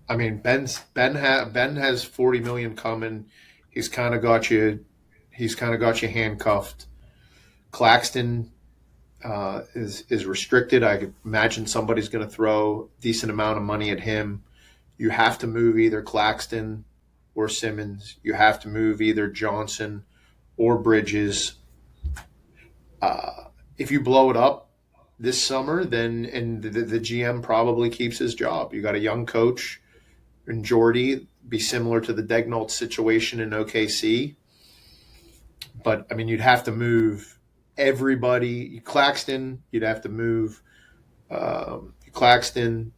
I mean, Ben has 40 million coming. He's kind of got you handcuffed. Claxton is restricted. I could imagine somebody's going to throw a decent amount of money at him. You have to move either Claxton or Simmons. You have to move either Johnson or Bridges. If you blow it up this summer, then the GM probably keeps his job. You got a young coach in Jordy, be similar to the Degnault situation in OKC. But, I mean, you'd have to move everybody. Claxton, you'd have to move Claxton,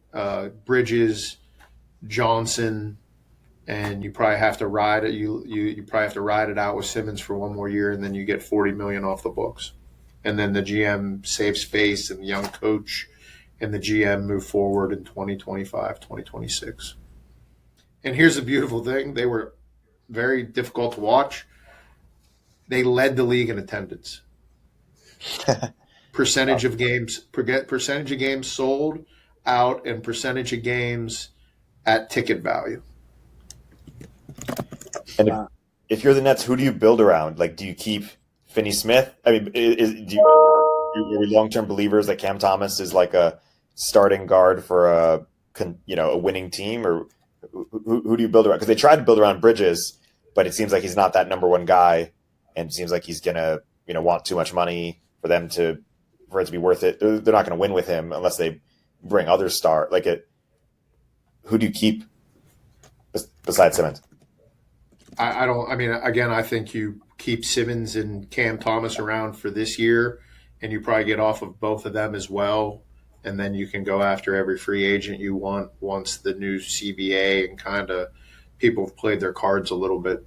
Bridges, Johnson, and you probably have to ride it. You probably have to ride it out with Simmons for one more year, and then you get $40 million off the books. And then the GM saves face, and the young coach and the GM move forward in 2025, 2026. And here's the beautiful thing. They were very difficult to watch. They led the league in attendance. Percentage of games sold out, and percentage of games at ticket value. And if you're the Nets, who do you build around? Like, do you keep Finney Smith? I mean, are we long-term believers that Cam Thomas is like a starting guard for a winning team, or who do you build around? Because they tried to build around Bridges, but it seems like he's not that number one guy, and it seems like he's gonna want too much money for it to be worth it. They're not going to win with him unless they bring other star who do you keep besides Simmons? I don't. I mean, again, I think you keep Simmons and Cam Thomas around for this year, and you probably get off of both of them as well, and then you can go after every free agent you want once the new CBA and kind of people have played their cards a little bit.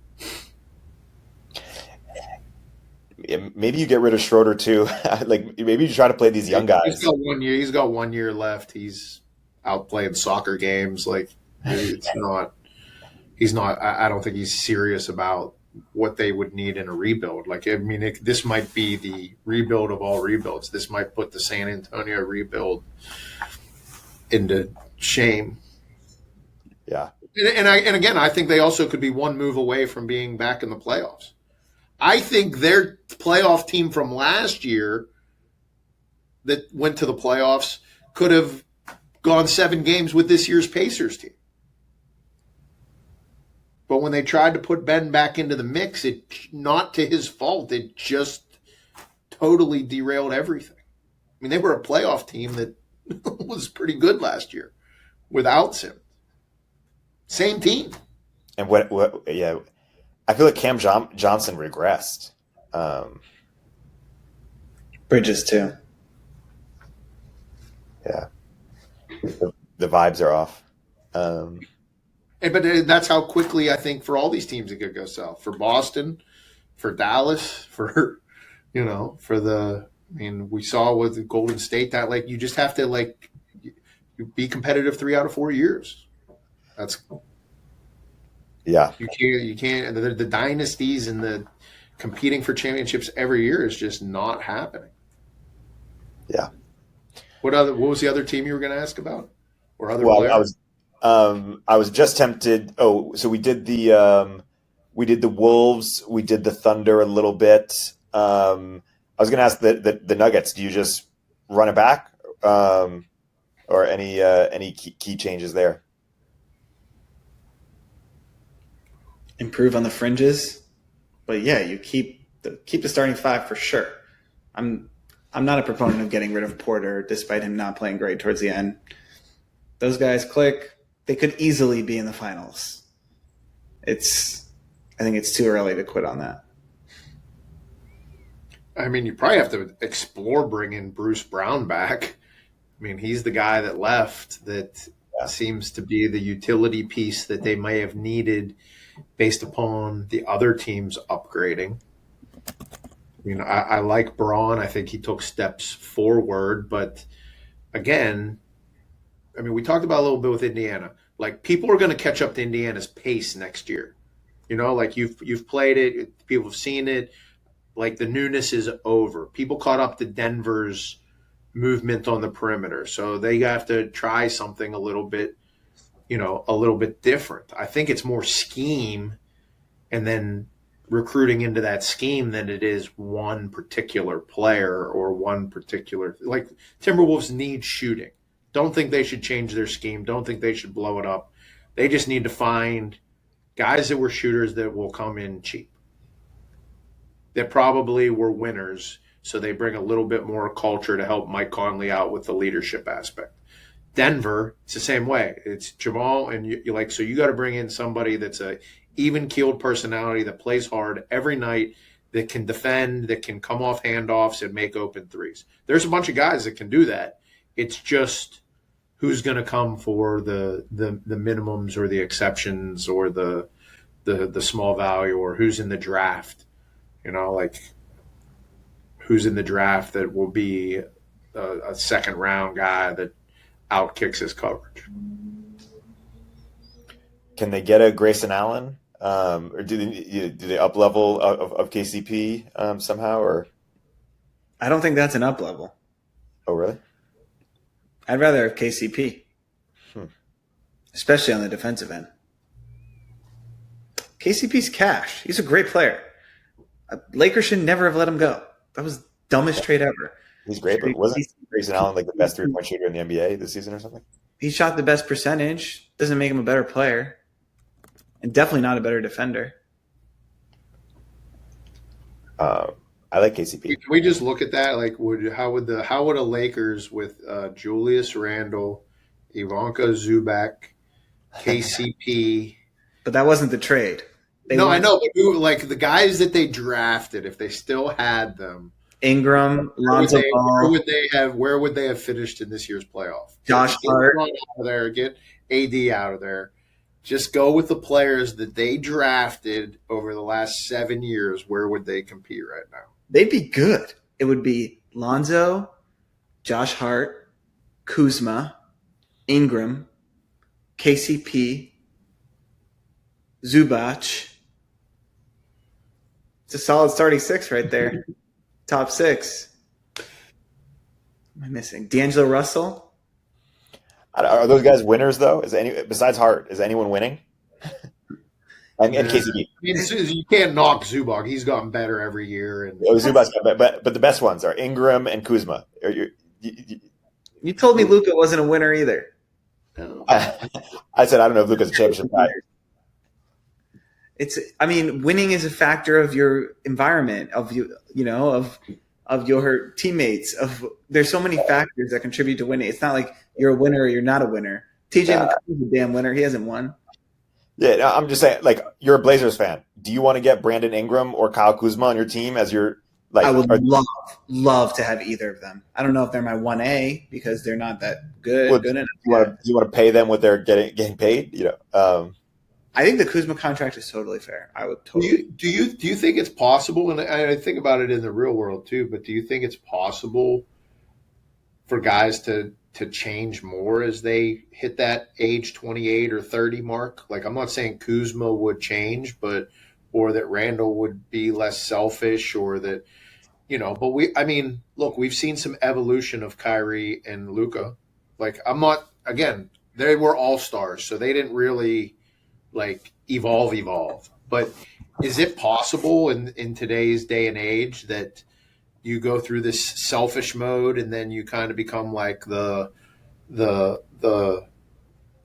Maybe you get rid of Schroeder too. Maybe you try to play these young guys. He's got 1 year. He's got 1 year left. He's out playing soccer games. It's not. He's not. I don't think he's serious about what they would need in a rebuild. This might be the rebuild of all rebuilds. This might put the San Antonio rebuild into shame. Yeah. And again, I think they also could be one move away from being back in the playoffs. I think their playoff team from last year that went to the playoffs could have gone 7 games with this year's Pacers team. But when they tried to put Ben back into the mix, it not to his fault. It just totally derailed everything. I mean, they were a playoff team that was pretty good last year without Simmons. Same team. And yeah. I feel like Cam Johnson regressed. Bridges too. Yeah, the vibes are off. But that's how quickly I think for all these teams it could go south. For Boston, for Dallas, for we saw with Golden State that you just have to you be competitive 3 out of 4 years. That's. Yeah, you can't. The dynasties and the competing for championships every year is just not happening. Yeah. What was the other team you were going to ask about, or other? Well, players? I was just tempted. Oh, so we did the Wolves, we did the Thunder a little bit. I was going to ask the Nuggets. Do you just run it back, or any key changes there? Improve on the fringes, but yeah, you keep the starting 5 for sure. I'm not a proponent of getting rid of Porter, despite him not playing great towards the end. Those guys click. They could easily be in the finals. I think it's too early to quit on that. I mean, you probably have to explore bringing Bruce Brown back. I mean, he's the guy that left that seems to be the utility piece that they may have needed based upon the other teams upgrading. I like Braun. I think he took steps forward. But again, we talked about a little bit with Indiana. People are going to catch up to Indiana's pace next year. You've played it. People have seen it. The newness is over. People caught up to Denver's movement on the perimeter. So they have to try something a little bit different. I think it's more scheme and then recruiting into that scheme than it is one particular player or one particular Timberwolves need shooting. Don't think they should change their scheme. Don't think they should blow it up. They just need to find guys that were shooters that will come in cheap. That probably were winners, so they bring a little bit more culture to help Mike Conley out with the leadership aspect. Denver, it's the same way. It's Jamal, and so you got to bring in somebody that's a even-keeled personality that plays hard every night, that can defend, that can come off handoffs and make open threes. There's a bunch of guys that can do that. It's just who's going to come for the minimums or the exceptions or the small value, or who's in the draft. Who's in the draft that will be a second-round guy that outkicks his coverage. Can they get a Grayson Allen, or do they up level of KCP somehow? Or I don't think that's an up level. Oh, really? I'd rather have KCP, especially on the defensive end. KCP's cash. He's a great player. Lakers should never have let him go. That was the dumbest trade ever. He's great, but wasn't Grayson Allen like the best 3-point shooter in the NBA this season or something? He shot the best percentage. Doesn't make him a better player, and definitely not a better defender. I like KCP. Can we just look at that? Like, how would a Lakers with Julius Randle, Ivanka Zubac, KCP? But that wasn't the trade. I know, but like the guys that they drafted, if they still had them, Ingram, Lonzo Ball, where would they have finished in this year's playoff? Josh Hart out of there, get AD out of there. Just go with the players that they drafted over the last 7 years. Where would they compete right now? They'd be good. It would be Lonzo, Josh Hart, Kuzma, Ingram, KCP, Zubac. It's a solid starting six right there. Top six. What am I missing? D'Angelo Russell? Are those guys winners though? Besides Hart, is anyone winning? and KCP. You can't knock Zubac. He's gotten better every year. And Zubac's but the best ones are Ingram and Kuzma. You told me Luka wasn't a winner either. I said I don't know if Luka's a championship guy. Winning is a factor of your environment, of your teammates. There's so many factors that contribute to winning. It's not like you're a winner or you're not a winner. TJ McConnell's a damn winner. He hasn't won. Yeah, no, I'm just saying, like, you're a Blazers fan. Do you want to get Brandon Ingram or Kyle Kuzma on your team as your like? I would love to have either of them. I don't know if they're my 1A because they're not that good. Good enough. Do you want to pay them what they're getting paid? I think the Kuzma contract is totally fair. I would totally. Do you think it's possible? And I think about it in the real world too. But do you think it's possible for guys to change more as they hit that age 28 or 30 mark? Like, I'm not saying Kuzma would change, or that Randall would be less selfish, or that, but look, we've seen some evolution of Kyrie and Luka. Like, they were all-stars, so they didn't really like evolve. But is it possible in today's day and age that you go through this selfish mode and then you kind of become like the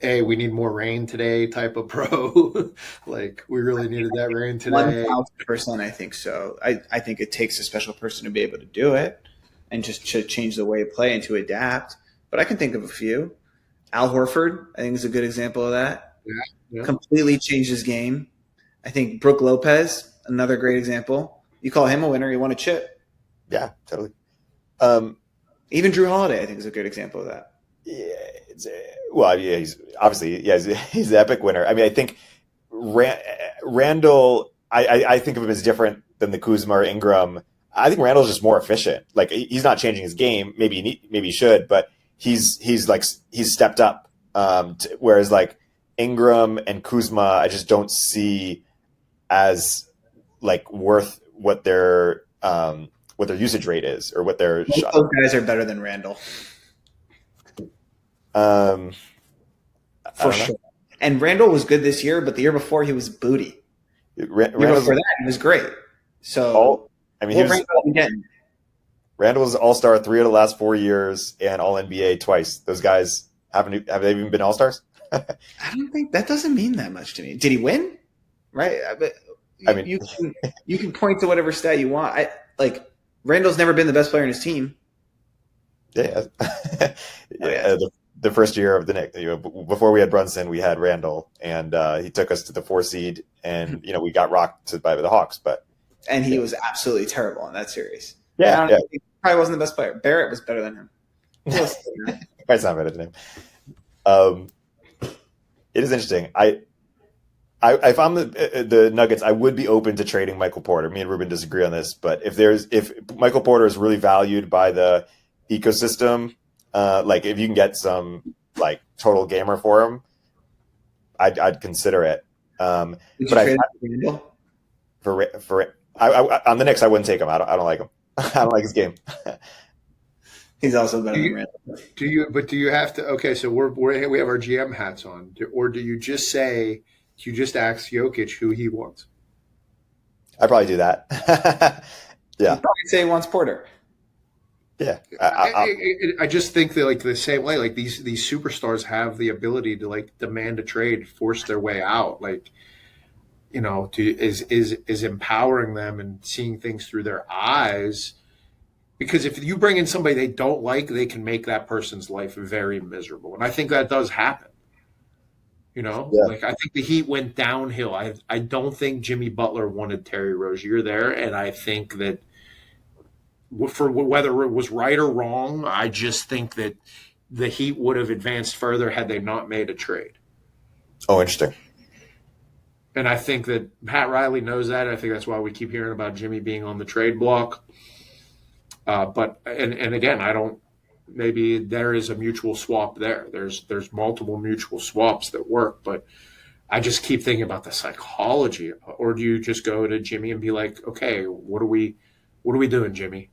hey, we need more rain today type of pro? Like, we really needed that rain today. 1,000%, I think so. I think it takes a special person to be able to do it and just to change the way you play and to adapt. But I can think of a few. Al Horford, I think, is a good example of that. Yeah. Completely changed his game. I think Brook Lopez, another great example. You call him a winner, he won a chip. Yeah, totally. Even Drew Holiday, I think, is a good example of that. Yeah, he's obviously, he's an epic winner. I mean, I think Randall, I think of him as different than the Kuzma or Ingram. I think Randall's just more efficient. Like, he's not changing his game. Maybe he should, but he's stepped up. Whereas like Ingram and Kuzma, I just don't see as like worth what their usage rate is or what their shot. Those guys are better than Randall. For sure. And Randall was good this year, but the year before he was booty. Before that, he was great. So Randall was All-Star 3 of the last 4 years and All-NBA twice. Those guys have they even been All-Stars? I don't think that doesn't mean that much to me. Did he win? Right? You can point to whatever stat you want. Randall's never been the best player in his team. Yeah. The first year of the Knicks, before we had Brunson, we had Randall, and he took us to the 4 seed, and we got rocked by the Hawks. And he was absolutely terrible in that series. Yeah, he probably wasn't the best player. Barrett was better than him. That's not better than him. It is interesting. If I'm the Nuggets, I would be open to trading Michael Porter. Me and Reuben disagree on this, but if Michael Porter is really valued by the ecosystem, like if you can get some like total gamer for him, I'd consider it. But on the Knicks, I wouldn't take him. I don't like him. I don't like his game. He's also better than Randall. Do you have to? Okay, so we have our GM hats on, or do you just say? Do you just ask Jokic who he wants? I'd probably do that. Yeah. He'd probably say he wants Porter. Yeah. I just think that like the same way, like these superstars have the ability to like demand a trade, force their way out, like is empowering them and seeing things through their eyes. Because if you bring in somebody they don't like, they can make that person's life very miserable, and I think that does happen. Like I think the Heat went downhill. I don't think Jimmy Butler wanted Terry Rozier there, and I think that for whether it was right or wrong, I just think that the Heat would have advanced further had they not made a trade. Oh, interesting. And I think that Pat Riley knows that. I think that's why we keep hearing about Jimmy being on the trade block. But again, I don't. Maybe there is a mutual swap there. There's multiple mutual swaps that work, but I just keep thinking about the psychology. Or do you just go to Jimmy and be like, okay, what are we doing, Jimmy?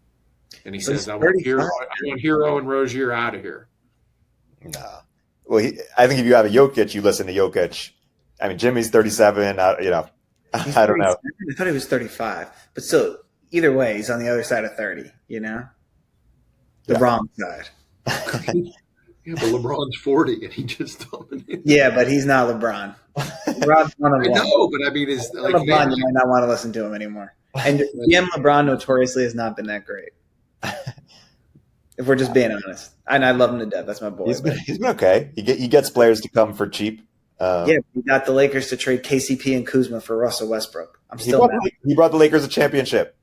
And he says, I want Hero and Rozier out of here. Nah. Well, I think if you have a Jokic, you listen to Jokic. I mean, Jimmy's 37. I don't know. I thought he was 35. But still, either way, he's on the other side of 30, The wrong side. Yeah, but LeBron's 40 and he just dominates. Yeah, but he's not LeBron. LeBron's one of I know, but I mean, it's like LeBron, you might not want to listen to him anymore. And DM LeBron notoriously has not been that great. If we're just being honest. And I love him to death. That's my boy. He's been okay. He gets players to come for cheap. Yeah, he got the Lakers to trade KCP and Kuzma for Russell Westbrook. He brought the Lakers a championship.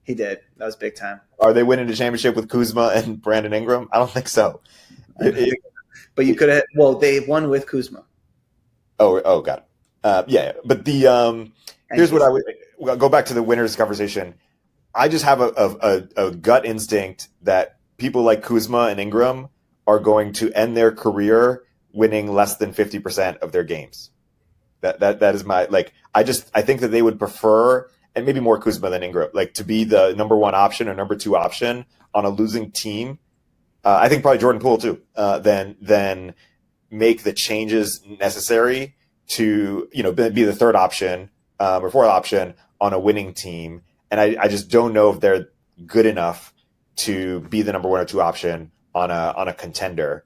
He did. That was big time. Are they winning the championship with Kuzma and Brandon Ingram? I don't think so. But you could have. Well, they won with Kuzma. Oh, got it. Yeah, but here's what I would go back to the winners conversation. I just have a gut instinct that people like Kuzma and Ingram are going to end their career winning less than 50% of their games. That is my I think that they would prefer, and maybe more Kuzma than Ingram, to be the number one option or number two option on a losing team. I think probably Jordan Poole too. Then make the changes necessary to be the third option or fourth option on a winning team. And I just don't know if they're good enough to be the number one or two option on a contender.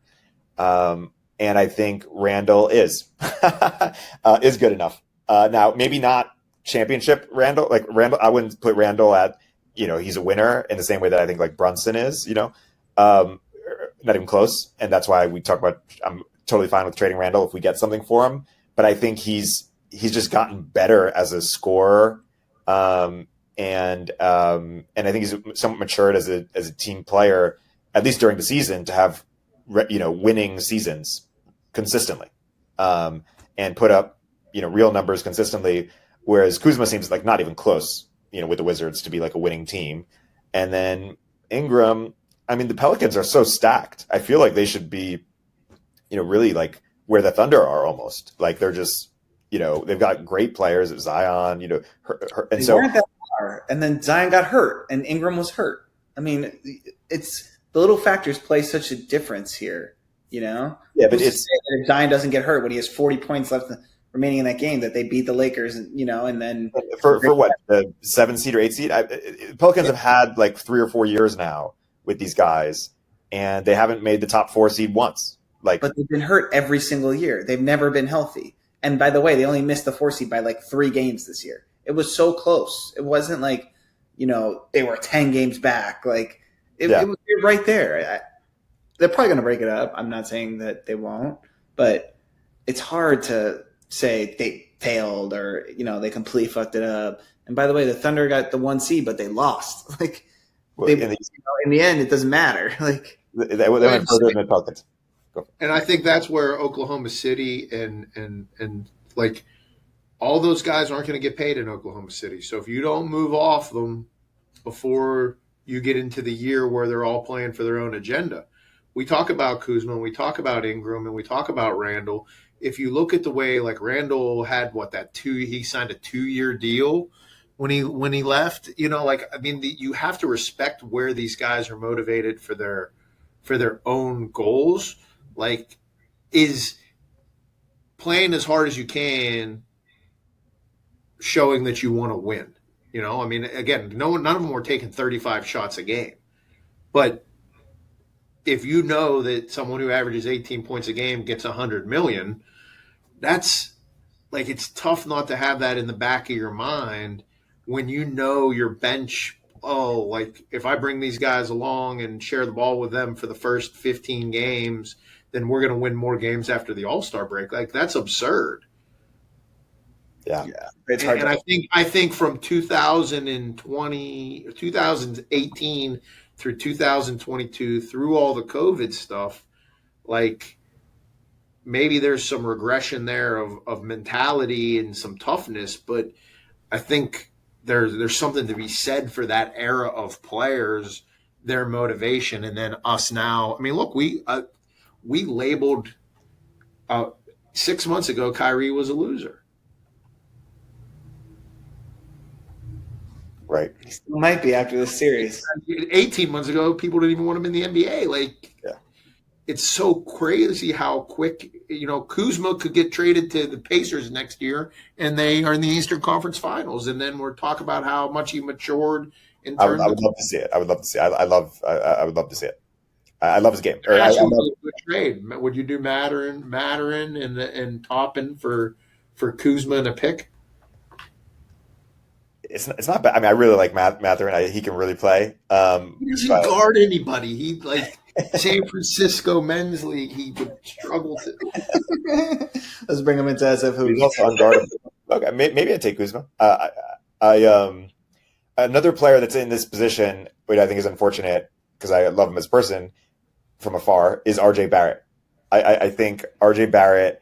And I think Randall is good enough. Now maybe not championship Randall. Randall, I wouldn't put Randall at he's a winner in the same way that I think Brunson is. Not even close. And that's why we talk about. I'm totally fine with trading Randall if we get something for him. But I think he's just gotten better as a scorer. And I think he's somewhat matured as a team player, at least during the season, to have winning seasons consistently, and put up real numbers consistently. Whereas Kuzma seems like not even close, with the Wizards to be like a winning team. And then Ingram, I mean, the Pelicans are so stacked. I feel like they should be, really like where the Thunder are almost. Like they're just, they've got great players at Zion, and they so weren't that far. And then Zion got hurt, and Ingram was hurt. I mean, it's the little factors play such a difference here. Yeah, but it's if Zion doesn't get hurt when he has 40 points left remaining in that game, that they beat the Lakers, and then for what, the 7 seed or 8 seed. Pelicans have had like 3 or 4 years now with these guys, and they haven't made the top 4 seed once. But they've been hurt every single year. They've never been healthy. And by the way, they only missed the 4 seed by 3 games this year. It was so close. It wasn't like, they were 10 games back. It was right there. They're probably going to break it up. I'm not saying that they won't, but it's hard to say they failed or, they completely fucked it up. And by the way, the Thunder got the 1 seed, but they lost. In the end, it doesn't matter. They went further than the Pelicans. And I think that's where Oklahoma City and all those guys aren't going to get paid in Oklahoma City. So if you don't move off them before you get into the year where they're all playing for their own agenda, we talk about Kuzma, we talk about Ingram, and we talk about Randall. If you look at the way Randall had he signed a 2-year deal when he left, you have to respect where these guys are motivated for their own goals. Is playing as hard as you can showing that you want to win, You know, I mean, again, none of them were taking 35 shots a game. But if you know that someone who averages 18 points a game gets 100 million, that's like, it's tough not to have that in the back of your mind when you know your bench. Oh, like if I bring these guys along and share the ball with them for the first 15 games, then we're going to win more games after the All-Star break. Like, that's absurd. Yeah. It's hard. And I think from 2018 through 2022, through all the COVID stuff, like maybe there's some regression there of mentality and some toughness, but I think there's something to be said for that era of players, their motivation, and then us now. I mean, look, we labeled 6 months ago Kyrie was a loser. Right. He still might be after this series. 18 months ago, people didn't even want him in the NBA. Like, it's so crazy how quick, you know, Kuzma could get traded to the Pacers next year, and they are in the Eastern Conference Finals. And then we're talking about how much he matured in terms I would love to see it. I would love to see it. I would love to see it. I love his game. I love trade. Would you do Mathurin and Toppin for Kuzma and a pick? It's not bad. I mean, I really like Mathurin. He can really play. He doesn't guard anybody. He like San Francisco men's league. He would struggle to. Let's bring him into SFU. He's also unguardable. Okay, maybe I take Kuzma. Another player that's in this position, which I think is unfortunate because I love him as a person from afar, is RJ Barrett. I think RJ Barrett.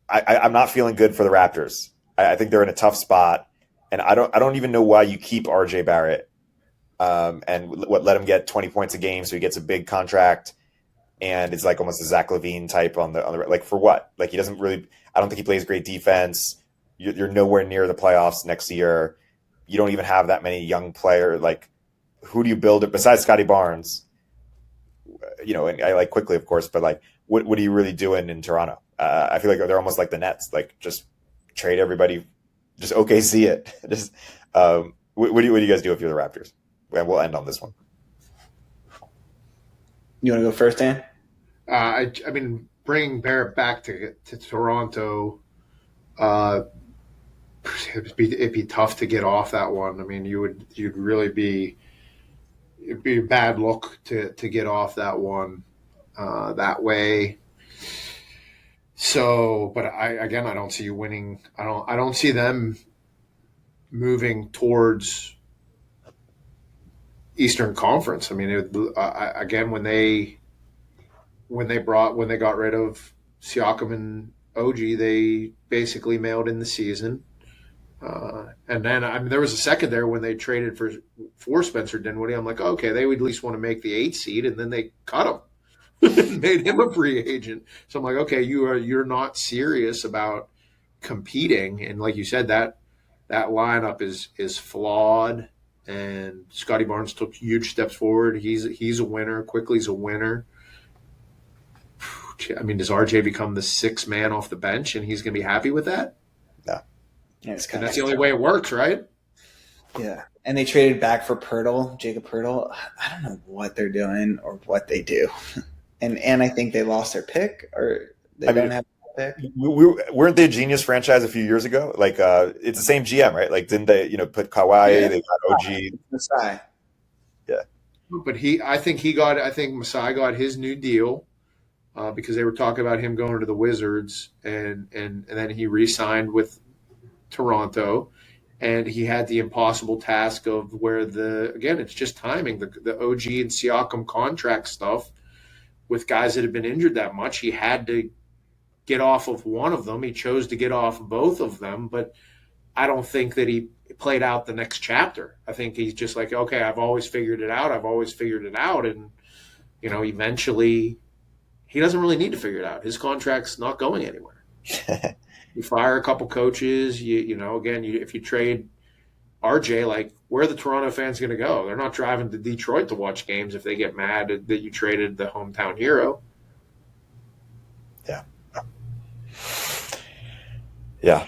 I'm not feeling good for the Raptors. I think they're in a tough spot. And I don't even know why you keep RJ Barrett and let him get 20 points a game so he gets a big contract, and it's like almost a Zach LaVine type on the like, for what? Like, he doesn't really. I don't think he plays great defense. You're nowhere near the playoffs next year. You don't even have that many young players. Like, who do you build it besides Scotty Barnes? You know, and I like Quickly, of course, but like, what are you really doing in Toronto? I feel like they're almost like the Nets. Like, just trade everybody. Just OKC it. Just what do you guys do if you're the Raptors? And we'll end on this one. You want to go first, Dan? I mean, bringing Barrett back to Toronto, it'd be tough to get off that one. I mean, you'd really it'd be a bad look to get off that one that way. So, but I don't see you winning. I don't see them moving towards Eastern Conference. I mean, again, when they got rid of Siakam and OG, they basically mailed in the season. And then, I mean, there was a second there when they traded for Spencer Dinwiddie. I'm like, okay, they would at least want to make the 8th seed, and then they cut him. Made him a free agent. So I'm like, okay, you're not serious about competing. And like you said, that lineup is flawed. And Scotty Barnes took huge steps forward. He's a winner. Quickly's a winner. I mean, does RJ become the 6th man off the bench and he's going to be happy with that? No. Yeah, and that's the only way it works, right? Yeah. And they traded back for Jacob Pirtle. I don't know what they're doing or what they do. And I think they lost their pick, or they don't have a pick. Weren't they a genius franchise a few years ago? Like, it's the same GM, right? Like, didn't they, put Kawhi? Yeah. They got OG. Masai. Yeah. But I think Masai got his new deal because they were talking about him going to the Wizards, and then he re-signed with Toronto, and he had the impossible task of where it's just timing. The OG and Siakam contract stuff. With guys that have been injured that much, he had to get off of one of them. He chose to get off both of them, but I don't think that he played out the next chapter. I think he's just like, okay, I've always figured it out. And, eventually he doesn't really need to figure it out. His contract's not going anywhere. You fire a couple coaches, if you trade RJ, like, where are the Toronto fans going to go? They're not driving to Detroit to watch games if they get mad that you traded the hometown hero. Yeah. Yeah.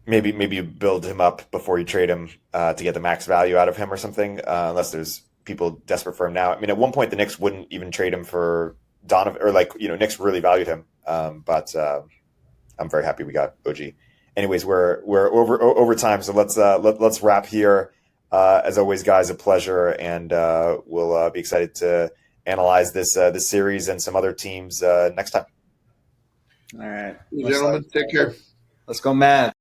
maybe you build him up before you trade him to get the max value out of him or something. Unless there's people desperate for him now. I mean, at one point the Knicks wouldn't even trade him for Donovan, or Knicks really valued him. But I'm very happy we got OG. Anyways, we're over time, so let's wrap here. As always, guys, a pleasure, and we'll be excited to analyze this series and some other teams next time. All right, Gentlemen, take care. Let's go, Mavs.